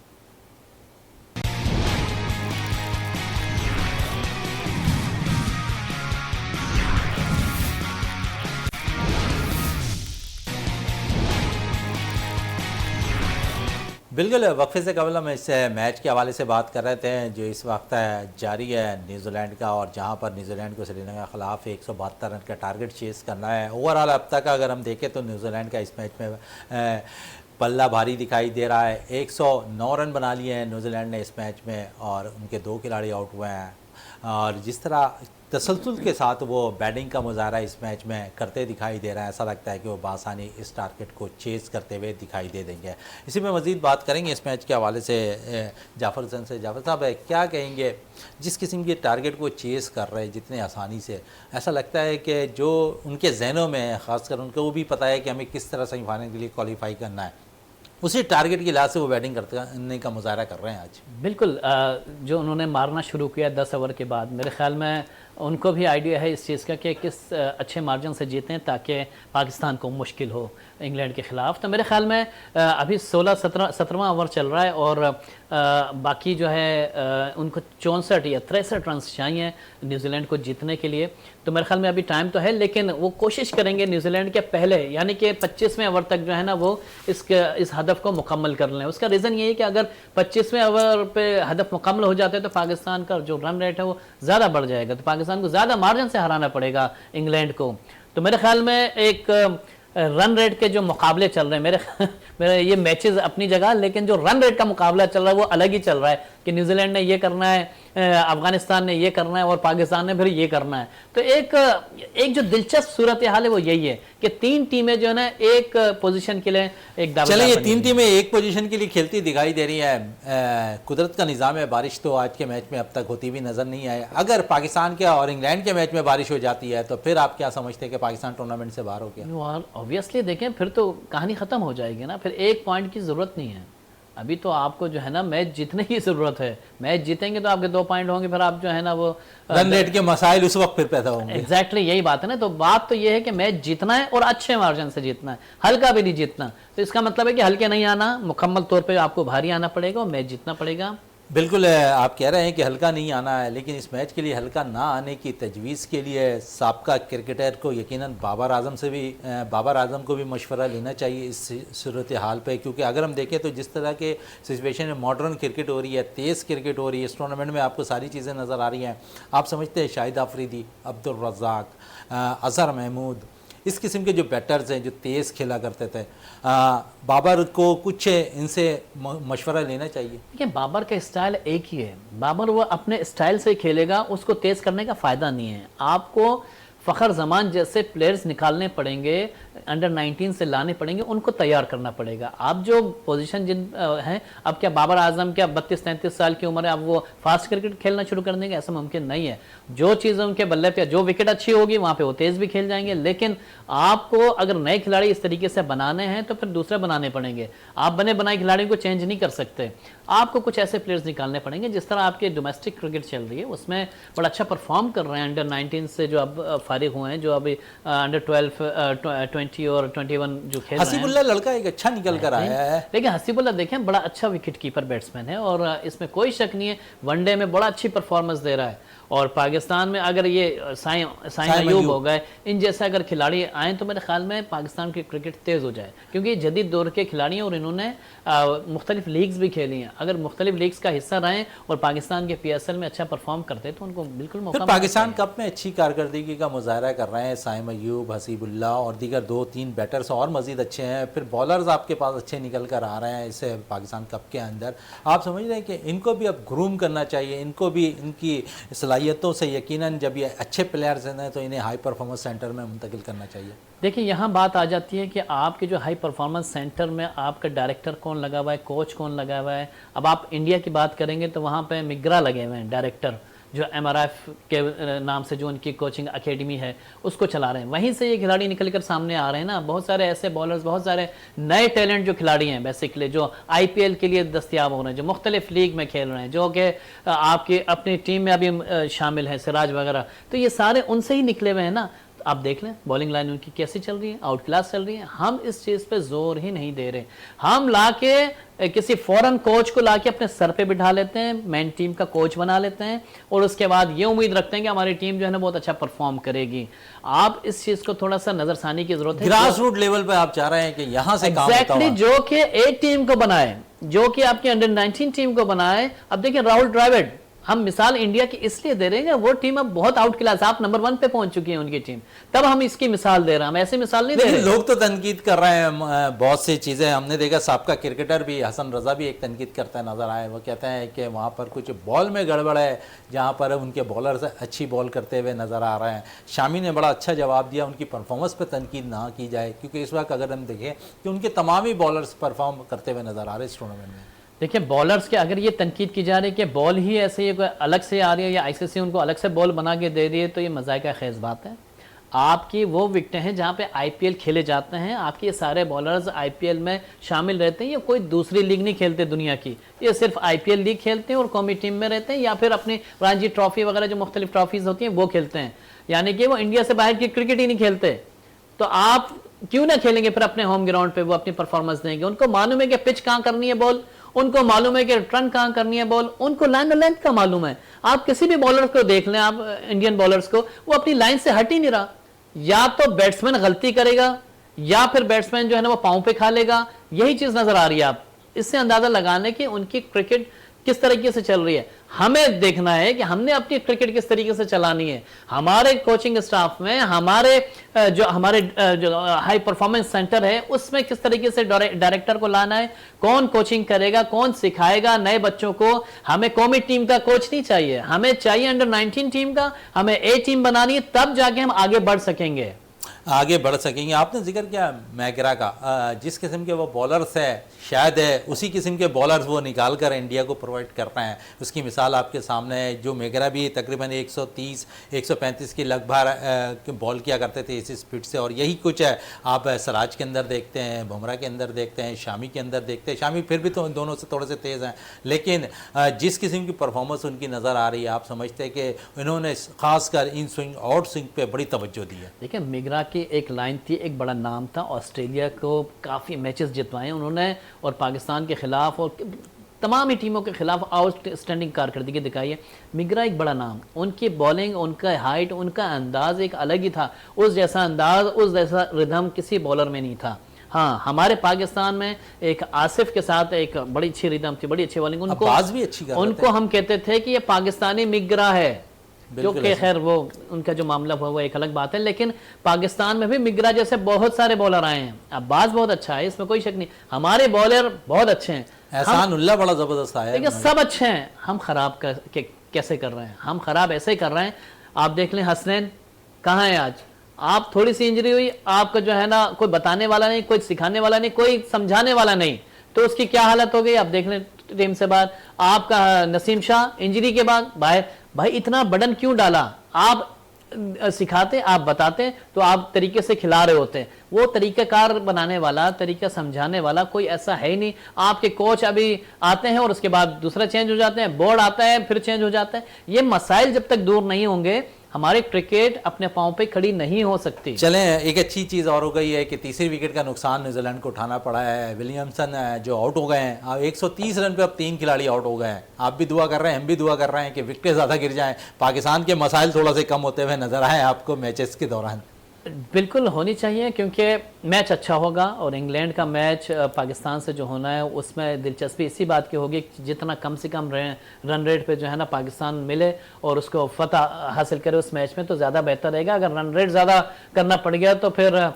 बिल्कुल, वक्फे से कबल हम इस मैच के हवाले से बात कर रहे थे जो इस वक्त जारी है न्यूजीलैंड का, और जहां पर न्यूजीलैंड को श्रीलंका के खिलाफ 172 रन का टारगेट चेस करना है। ओवरऑल अब तक अगर हम देखें तो न्यूजीलैंड का इस मैच में पल्ला भारी दिखाई दे रहा है। 109 रन बना लिए हैं न्यूजीलैंड ने इस मैच में, और उनके 2 खिलाड़ी आउट हुए हैं। और जिस तरह तसलसल के साथ वो बैटिंग का मुजाहरा इस मैच में करते दिखाई दे रहा है, ऐसा लगता है कि वो बासानी इस टारगेट को चेज़ करते हुए दिखाई दे देंगे। इसी में मज़ीद बात करेंगे इस मैच के हवाले से जाफ़र हसन से। जाफ़र साहब क्या कहेंगे, जिस किस्म के टारगेट को चेज़ कर रहे हैं जितने आसानी से, ऐसा लगता है कि जो उनके जहनों में है, ख़ासकर उनको वो भी पता है कि हमें किस तरह सेमीफाइनल के लिए क्वालिफाई करना है, उसी टारगेट की लिहाज से वो बैटिंग करने का मुजाहरा कर रहे हैं आज। बिल्कुल, जो उन्होंने मारना शुरू किया 10 ओवर के बाद, मेरे ख्याल में उनको भी आइडिया है इस चीज़ का कि किस अच्छे मार्जिन से जीतें ताकि पाकिस्तान को मुश्किल हो इंग्लैंड के ख़िलाफ़। तो मेरे ख्याल में अभी 17वां ओवर चल रहा है और बाकी जो है उनको 64 या 63 रन चाहिए न्यूजीलैंड को जीतने के लिए। तो मेरे ख्याल में अभी टाइम तो है, लेकिन वो कोशिश करेंगे न्यूजीलैंड के पहले यानी कि 25वें ओवर तक जो है ना वो इस हदफ को मुकम्मल कर लें। उसका रीज़न ये है कि अगर 25वें ओवर पे हदफ मुकम्मल हो जाते हैं तो पाकिस्तान का जो रन रेट है वो ज़्यादा बढ़ जाएगा, तो पाकिस्तान को ज़्यादा मार्जिन से हराना पड़ेगा इंग्लैंड को। तो मेरे ख्याल में एक रन रेट के जो मुकाबले चल रहे हैं, मेरे ये मैचेस अपनी जगह, लेकिन जो रन रेट का मुकाबला चल रहा है वो अलग ही चल रहा है। कि न्यूजीलैंड ने ये करना है, अफगानिस्तान ने ये करना है और पाकिस्तान ने फिर ये करना है। तो एक जो दिलचस्प सूरत हाल है वो यही है कि 3 टीमें जो है ना एक पोजीशन के लिए एक दावेदार चले, ये बनी 3 हुई टीमें एक पोजीशन के लिए खेलती दिखाई दे रही है। कुदरत का निज़ाम है, बारिश तो आज के मैच में अब तक होती हुई नज़र नहीं आई। अगर पाकिस्तान के और इंग्लैंड के मैच में बारिश हो जाती है तो फिर आप क्या समझते हैं कि पाकिस्तान टूर्नामेंट से बाहर हो गया? है। ऑब्वियसली देखें फिर तो कहानी ख़त्म हो जाएगी ना, फिर 1 पॉइंट की ज़रूरत नहीं है। अभी तो आपको जो है ना मैच जीतने की ज़रूरत है। मैच जीतेंगे तो आपके 2 पॉइंट होंगे, फिर आप जो है ना वो रन रेट के मसाइल उस वक्त फिर पैदा होंगे। एग्जैक्टली यही बात है ना। तो बात तो ये है कि मैच जीतना है और अच्छे मार्जिन से जीतना है, हल्का भी नहीं जीतना। तो इसका मतलब है कि हल्के नहीं आना, मुकम्मल तौर पे आपको भारी आना पड़ेगा और मैच जीतना पड़ेगा। बिल्कुल आप कह रहे हैं कि हल्का नहीं आना है, लेकिन इस मैच के लिए हल्का ना आने की तजवीज़ के लिए साबका क्रिकेटर को यकीनन बाबर आजम को भी मशवरा लेना चाहिए इस सूरत हाल पे। क्योंकि अगर हम देखें तो जिस तरह के सिचुएशन में मॉडर्न क्रिकेट हो रही है, तेज़ क्रिकेट हो रही है, इस टूर्नामेंट में आपको सारी चीज़ें नज़र आ रही हैं। आप समझते हैं शाहिद आफरीदी, अब्दुल रज़ाक, अज़हर महमूद, इस किस्म के जो बैटर्स हैं जो तेज़ खेला करते थे, बाबर को कुछ इनसे मशवरा लेना चाहिए? देखिए बाबर का स्टाइल एक ही है, बाबर वो अपने स्टाइल से खेलेगा, उसको तेज़ करने का फ़ायदा नहीं है। आपको फ़खर जमान जैसे प्लेयर्स निकालने पड़ेंगे, अंडर 19 से लाने पड़ेंगे, उनको तैयार करना पड़ेगा। आप जो पोजीशन जिन हैं, अब क्या बाबर आजम क्या 32-33 साल की उम्र है, अब वो फास्ट क्रिकेट खेलना शुरू कर देंगे? ऐसा मुमकिन नहीं है। जो चीज़ें उनके बल्ले पे, जो विकेट अच्छी होगी वहाँ पे वो तेज़ भी खेल जाएंगे। लेकिन आपको अगर नए खिलाड़ी इस तरीके से बनाने हैं तो फिर दूसरे बनाने पड़ेंगे। आप बने बनाए खिलाड़ियों को चेंज नहीं कर सकते। आपको कुछ ऐसे प्लेयर्स निकालने पड़ेंगे, जिस तरह आपके डोमेस्टिक क्रिकेट चल रही है उसमें बड़ा अच्छा परफॉर्म कर रहे हैं अंडर 19 से जो अब फारिग हुए हैं, जो अभी अंडर 12, 20 और 21 जो खेल रहे हैं। हसीबुल्लाह लड़का एक अच्छा निकल कर आया है। लेकिन हसीबुल्लाह देखें बड़ा अच्छा विकेट कीपर बैट्समैन है और इसमें कोई शक नहीं है, वनडे में बड़ा अच्छी परफॉर्मेंस दे रहा है। और पाकिस्तान में अगर ये साइम अयूब हो गए, इन जैसे अगर खिलाड़ी आए तो मेरे ख्याल में पाकिस्तान की क्रिकेट तेज़ हो जाए, क्योंकि जदीद दौर के खिलाड़ी हैं और इन्होंने मुख्तलिफ लीग्स भी खेली हैं। अगर मुख्तलिफ लीग्स का हिस्सा रहें और पाकिस्तान के PSL में अच्छा परफॉर्म करते तो उनको बिल्कुल मौका। पाकिस्तान कप में अच्छी कारकर्दगी का मुजाहरा कर रहे हैं साइम अयूब, हसीबुल्लाह और दीगर 2-3 बैटर्स और मज़ीद अच्छे हैं। फिर बॉलर्स आपके पास अच्छे निकल कर आ रहे हैं इस पाकिस्तान कप के अंदर। आप समझ रहे हैं कि इनको भी अब ग्रूम करना चाहिए, इनको भी इनकी सलाहियतों से यकीनन जब ये अच्छे प्लेयर्स हैं तो इन्हें हाई परफॉर्मेंस सेंटर में मुंतकिल करना चाहिए। देखिए यहाँ बात आ जाती है कि आपके जो हाई परफॉर्मेंस सेंटर में आपका डायरेक्टर कौन लगा हुआ है, कोच कौन लगा हुआ है। अब आप इंडिया की बात करेंगे तो वहाँ पे मिग्रा लगे हुए हैं डायरेक्टर, जो MRF के नाम से जो उनकी कोचिंग एकेडमी है उसको चला रहे हैं। वहीं से ये खिलाड़ी निकल कर सामने आ रहे हैं ना। बहुत सारे ऐसे बॉलर्स, बहुत सारे नए टैलेंट जो खिलाड़ी हैं बेसिकली, जो IPL के लिए दस्तियाब हो रहे हैं, जो मुख्तलिफ लीग में खेल रहे हैं, जो कि आपकी अपनी टीम में अभी शामिल हैं, सिराज वगैरह, तो ये सारे उनसे ही निकले हुए हैं ना। आप देख लें बॉलिंग लाइन उनकी कैसी चल रही है, आउट क्लास चल रही है। हम इस चीज़ पे जोर ही नहीं दे रहे। हम लाके किसी फॉरेन कोच को लाके अपने सर पे बिठा लेते हैं, मेन टीम का कोच बना लेते हैं और उसके बाद ये उम्मीद रखते हैं कि हमारी टीम जो है ना बहुत अच्छा परफॉर्म करेगी। आप इस चीज़ को थोड़ा सा नजरसानी की जरूरत है। ग्रास रूट लेवल पे आप चाह रहे हैं कि यहाँ से काम होता हुआ। जो कि एक टीम को बनाए, जो कि आपकी अंडर 19 टीम को बनाए। अब देखिए राहुल द्रविड़, हम मिसाल इंडिया की इसलिए दे रहे हैं वो टीम अब बहुत आउट क्लास, आप नंबर 1 पे पहुंच चुकी है उनकी टीम, तब हम इसकी मिसाल दे रहे हैं। हम ऐसी मिसाल नहीं दे रहे। लोग तो तनकीद कर रहे हैं बहुत सी चीज़ें। हमने देखा साबका क्रिकेटर भी हसन रजा भी एक तनकीद करता नजर आए। वो कहते हैं कि वहाँ पर कुछ बॉल में गड़बड़ है, जहाँ पर उनके बॉलर्स अच्छी बॉल करते हुए नजर आ रहे हैं। शामी ने बड़ा अच्छा जवाब दिया, उनकी परफॉर्मेंस पर तनकीद ना की जाए, क्योंकि इस वक्त अगर हम देखें कि उनके तमाम ही बॉलर्स परफॉर्म करते हुए नजर आ रहे हैं इस टूर्नामेंट में। देखिए बॉलर्स के अगर ये तनकीद की जा रही है कि बॉल ही ऐसे ये अलग से आ रही है या ICC उनको अलग से बॉल बना के दे रही है, तो ये मज़ाक़ खेज़ बात है। आपकी वो विकेटें हैं जहाँ पे IPL खेले जाते हैं, आपके ये सारे बॉलर्स IPL में शामिल रहते हैं। ये कोई दूसरी लीग नहीं खेलते दुनिया की, ये सिर्फ IPL लीग खेलते हैं और कौमी टीम में रहते हैं या फिर अपनी रणजी ट्रॉफी वगैरह जो मुख्तलिफ ट्रॉफीज़ होती हैं वो खेलते हैं। यानी कि वो इंडिया से बाहर की क्रिकेट ही नहीं खेलते। तो आप क्यों ना खेलेंगे फिर अपने होम ग्राउंड पर, वो अपनी परफॉर्मेंस देंगे। उनको मालूम है कि पिच कहाँ करनी है बॉल, उनको मालूम है कि टर्न कहाँ करनी है बॉल, उनको लाइन और लेंथ का मालूम है। आप किसी भी बॉलर को देख लें, आप इंडियन बॉलर्स को, वो अपनी लाइन से हट ही नहीं रहा। या तो बैट्समैन गलती करेगा या फिर बैट्समैन जो है ना वो पाँव पे खा लेगा। यही चीज़ नजर आ रही है। आप इससे अंदाजा लगाने की उनकी क्रिकेट किस तरीके से चल रही है। हमें देखना है कि हमने अपनी क्रिकेट किस तरीके से चलानी है। हमारे कोचिंग स्टाफ में हमारे जो हाई परफॉर्मेंस सेंटर है उसमें किस तरीके से डायरेक्टर को लाना है, कौन कोचिंग करेगा, कौन सिखाएगा नए बच्चों को। हमें कौमी टीम का कोच नहीं चाहिए, हमें चाहिए अंडर 19 टीम का। हमें ए टीम बनानी है, तब जाके हम आगे बढ़ सकेंगे, आगे बढ़ सकेंगे। आपने जिक्र किया मैगरा का, जिस किस्म के वो बॉलर्स है शायद है उसी किस्म के बॉलर्स वो निकाल कर इंडिया को प्रोवाइड कर रहे हैं। उसकी मिसाल आपके सामने है। जो मैगरा भी तकरीबन 130-135 की लगभग बॉल किया करते थे इस स्पीड से, और यही कुछ है आप सराज के अंदर देखते हैं, बुमराह के अंदर देखते हैं, शामी के अंदर देखते हैं। शामी फिर भी तो दोनों से थोड़े से तेज़ हैं, लेकिन जिस किस्म की परफॉर्मेंस उनकी नज़र आ रही है, आप समझते हैं कि इन्होंने खासकर इन स्विंग आउट स्विंग पे बड़ी तवज्जो दी है। देखिए मिगरा की एक लाइन थी, एक बड़ा नाम था, ऑस्ट्रेलिया को काफ़ी मैचेस जितवाए उन्होंने और पाकिस्तान के खिलाफ और तमाम ही टीमों के खिलाफ आउटस्टैंडिंग कारकर्दगी दिखाई है। मिगरा एक बड़ा नाम, उनकी बॉलिंग, उनका हाइट, उनका अंदाज एक अलग ही था। उस जैसा अंदाज, उस जैसा रिदम किसी बॉलर में नहीं था। हाँ, हमारे पाकिस्तान में एक आसिफ के साथ एक बड़ी अच्छी रिदम थी, बड़ी अच्छी बॉलिंग, उनको हम कहते थे कि ये पाकिस्तानी मिगरा है, जो कि खैर वो उनका जो मामला हुआ वो एक अलग बात है। लेकिन पाकिस्तान में भी मिगरा जैसे बहुत सारे बॉलर आए हैं। अब्बास बहुत अच्छा है, इसमें कोई शक नहीं, हमारे बॉलर बहुत अच्छे हैं, एहसानुल्लाह बड़ा ज़बरदस्त आया, लेकिन सब अच्छे हैं। हम खराब कैसे कर रहे हैं? हम खराब ऐसे ही कर रहे हैं। आप देख लें हसनैन कहाँ है आज? आप थोड़ी सी इंजरी हुई, आपका जो है ना कोई बताने वाला नहीं, कोई सिखाने वाला नहीं, कोई समझाने वाला नहीं, तो उसकी क्या हालत हो गई आप देख लें टीम से बाहर। आपका नसीम शाह इंजरी के बाद बाहर। भाई इतना बर्डन क्यों डाला? आप सिखाते, आप बताते तो आप तरीके से खिला रहे होते। वो तरीक़ाकार बनाने वाला, तरीका समझाने वाला कोई ऐसा है ही नहीं। आपके कोच अभी आते हैं और उसके बाद दूसरा चेंज हो जाते हैं, बोर्ड आता है फिर चेंज हो जाता है। ये मसाइल जब तक दूर नहीं होंगे हमारी क्रिकेट अपने पांव पे खड़ी नहीं हो सकती। चलें, एक अच्छी चीज़ और हो गई है कि तीसरी विकेट का नुकसान न्यूजीलैंड को उठाना पड़ा है। विलियमसन जो आउट हो गए हैं, अब 130 रन पे अब 3 खिलाड़ी आउट हो गए हैं। आप भी दुआ कर रहे हैं, हम भी दुआ कर रहे हैं कि विकेटें ज़्यादा गिर जाएं, पाकिस्तान के मसाइल थोड़ा से कम होते हुए नजर आए आपको मैचेस के दौरान। बिल्कुल होनी चाहिए, क्योंकि मैच अच्छा होगा और इंग्लैंड का मैच पाकिस्तान से जो होना है उसमें दिलचस्पी इसी बात की होगी कि जितना कम से कम रन रेट पे जो है ना पाकिस्तान मिले और उसको फतह हासिल करे उस मैच में, तो ज़्यादा बेहतर रहेगा। अगर रन रेट ज़्यादा करना पड़ गया तो फिर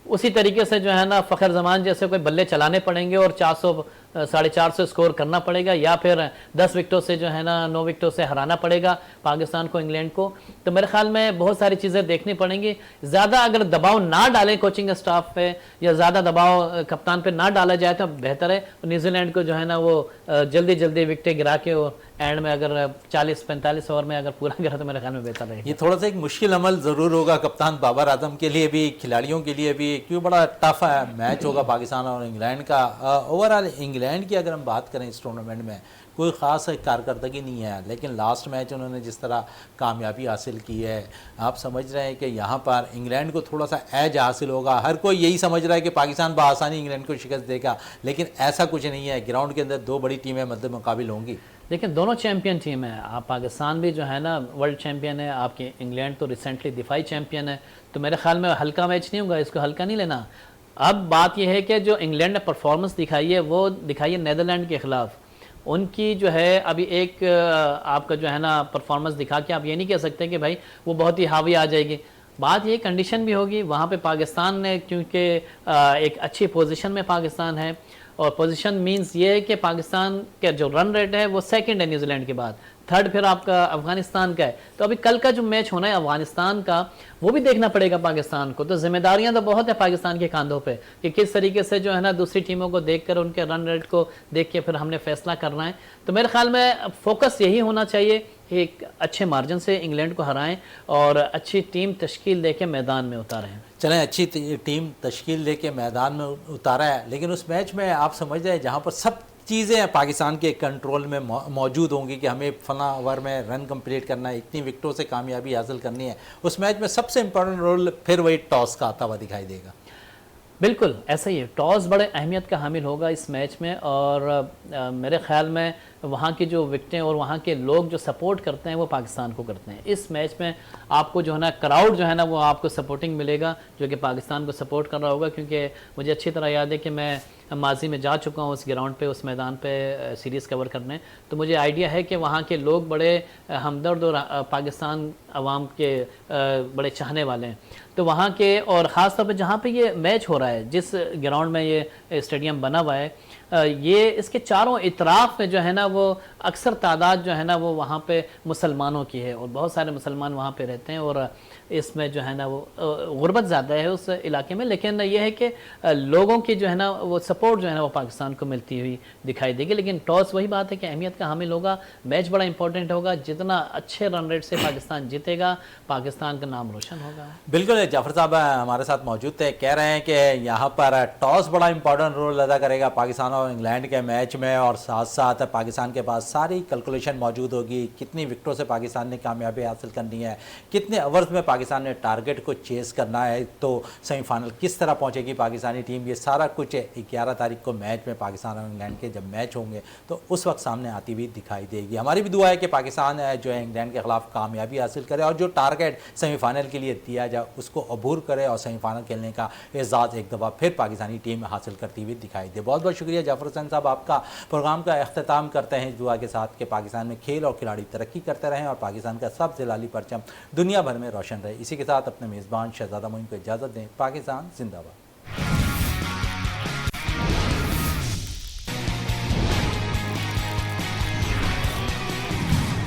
उसी तरीके से जो है ना फ़खर जमान जैसे कोई बल्ले चलाने पड़ेंगे और 400 450 स्कोर करना पड़ेगा, या फिर 10 विकेटों से जो है ना 9 विकेटों से हराना पड़ेगा पाकिस्तान को, इंग्लैंड को। तो मेरे ख्याल में बहुत सारी चीज़ें देखनी पड़ेंगी। ज़्यादा अगर दबाव ना डालें कोचिंग स्टाफ पे या ज़्यादा दबाव कप्तान पे ना डाला जाए तो बेहतर है। न्यूजीलैंड को जो है ना वो जल्दी जल्दी विकेटें गिरा के और एंड में अगर 40-45 ओवर में अगर पूरा करा तो मेरे ख्याल में बेहतर रहेगा। ये थोड़ा सा एक मुश्किल अमल ज़रूर होगा कप्तान बाबर आजम के लिए भी, खिलाड़ियों के लिए भी, क्यों बड़ा टफ है मैच होगा पाकिस्तान और इंग्लैंड का। ओवरऑल इंग्लैंड की अगर हम बात करें इस टूर्नामेंट में कोई ख़ास कारकर्दगी नहीं है, लेकिन लास्ट मैच उन्होंने जिस तरह कामयाबी हासिल की है, आप समझ रहे हैं कि यहाँ पर इंग्लैंड को थोड़ा सा एज हासिल होगा। हर कोई यही समझ रहा है कि पाकिस्तान बआसानी इंग्लैंड को शिकस्त देगा, लेकिन ऐसा कुछ नहीं है। ग्राउंड के अंदर दो बड़ी टीमें मद्दे मुकाबिल होंगी। लेकिन दोनों चैंपियन टीम है। आप पाकिस्तान भी जो है ना वर्ल्ड चैंपियन है, आपकी इंग्लैंड तो रिसेंटली दिफाई चैंपियन है, तो मेरे ख्याल में हल्का मैच नहीं होगा, इसको हल्का नहीं लेना। अब बात यह है कि जो इंग्लैंड ने परफॉर्मेंस दिखाई है वो दिखाई है नीदरलैंड के ख़िलाफ़। उनकी जो है अभी एक आपका जो है ना परफॉर्मेंस दिखा के आप ये नहीं कह सकते कि भाई वो बहुत ही हावी आ जाएगी। बात ये कंडीशन भी होगी वहाँ पे पाकिस्तान ने, क्योंकि एक अच्छी पोजीशन में पाकिस्तान है, और पोजीशन मींस ये है कि पाकिस्तान के जो रन रेट है वो सेकंड है न्यूजीलैंड के बाद, थर्ड फिर आपका अफगानिस्तान का है। तो अभी कल का जो मैच होना है अफगानिस्तान का वो भी देखना पड़ेगा पाकिस्तान को। तो जिम्मेदारियां तो बहुत है पाकिस्तान के कंधों पे कि किस तरीके से जो है ना दूसरी टीमों को देखकर उनके रन रेट को देख के फिर हमने फैसला करना है। तो मेरे ख्याल में फोकस यही होना चाहिए कि एक अच्छे मार्जिन से इंग्लैंड को हराएं और अच्छी टीम तश्कील दे के मैदान में उतारें। चलें, अच्छी टीम तश्कील लेके मैदान में उतारा है, लेकिन उस मैच में आप समझ रहे हैं जहाँ पर सब चीज़ें पाकिस्तान के कंट्रोल में मौजूद होंगी कि हमें फला ओवर में रन कंप्लीट करना है, इतनी विकेटों से कामयाबी हासिल करनी है, उस मैच में सबसे इंपॉर्टेंट रोल फिर वही टॉस का आता हुआ दिखाई देगा। बिल्कुल ऐसा ही है, टॉस बड़े अहमियत का हामिल होगा इस मैच में। और मेरे ख्याल में वहाँ की जो विकटें और वहाँ के लोग जो सपोर्ट करते हैं वो पाकिस्तान को करते हैं। इस मैच में आपको जो है ना क्राउड जो है ना वो आपको सपोर्टिंग मिलेगा, जो कि पाकिस्तान को सपोर्ट कर रहा होगा, क्योंकि मुझे अच्छी तरह याद है कि मैं माजी में जा चुका हूँ उस ग्राउंड पे, उस मैदान पे सीरीज़ कवर करने, तो मुझे आइडिया है कि वहाँ के लोग बड़े हमदर्द और पाकिस्तान अवाम के बड़े चाहने वाले हैं। तो वहाँ के, और ख़ास तौर पे जहाँ पे ये मैच हो रहा है, जिस ग्राउंड में ये स्टेडियम बना हुआ है, ये इसके चारों इतराफ़ में जो है ना वो अक्सर तादाद जो है ना वो वहाँ पे मुसलमानों की है और बहुत सारे मुसलमान वहाँ पे रहते हैं, और इसमें जो है ना वो गुर्बत ज़्यादा है उस इलाके में, लेकिन ये है कि लोगों की जो है ना वो सपोर्ट जो है ना वो पाकिस्तान को मिलती हुई दिखाई देगी। लेकिन टॉस वही बात है कि अहमियत का हामिल होगा, मैच बड़ा इंपॉर्टेंट होगा, जितना अच्छे रन रेट से पाकिस्तान जीतेगा पाकिस्तान का नाम रोशन होगा। बिल्कुल, जाफर साहब हमारे साथ मौजूद थे, कह रहे हैं कि यहाँ पर टॉस बड़ा इंपॉर्टेंट रोल अदा करेगा पाकिस्तान और इंग्लैंड के मैच में, और साथ साथ पाकिस्तान के पास सारी कैलकुलेशन मौजूद होगी, कितनी विकेटों से पाकिस्तान ने कामयाबी हासिल करनी है, कितने ओवर्स में पाकिस्तान ने टारगेट को चेस करना है, तो सेमीफाइनल किस तरह पहुँचेगी पाकिस्तानी टीम, ये सारा कुछ 11 तारीख को मैच में पाकिस्तान और इंग्लैंड के जब मैच होंगे तो उस वक्त सामने आती हुई दिखाई देगी। हमारी भी दुआ है कि पाकिस्तान जो है इंग्लैंड के खिलाफ कामयाबी हासिल करे और जो टारगेट सेमीफाइनल के लिए दिया जाए उसको अबूर करे और सेमीफाइनल खेलने का एजाज़ एक दफ़ा फिर पाकिस्तानी टीम हासिल करती हुई दिखाई दे। बहुत बहुत शुक्रिया जाफर हुसैन साहब, आपका प्रोग्राम का अख्ताम करते हैं इस दुआ के साथ कि पाकिस्तान में खेल और खिलाड़ी तरक्की करते रहें और पाकिस्तान का सबसे लाली परचम दुनिया भर में रोशन रहे। इसी के साथ अपने मेज़बान शहजादा मोइन को इजाज़त दें। पाकिस्तान जिंदाबाद।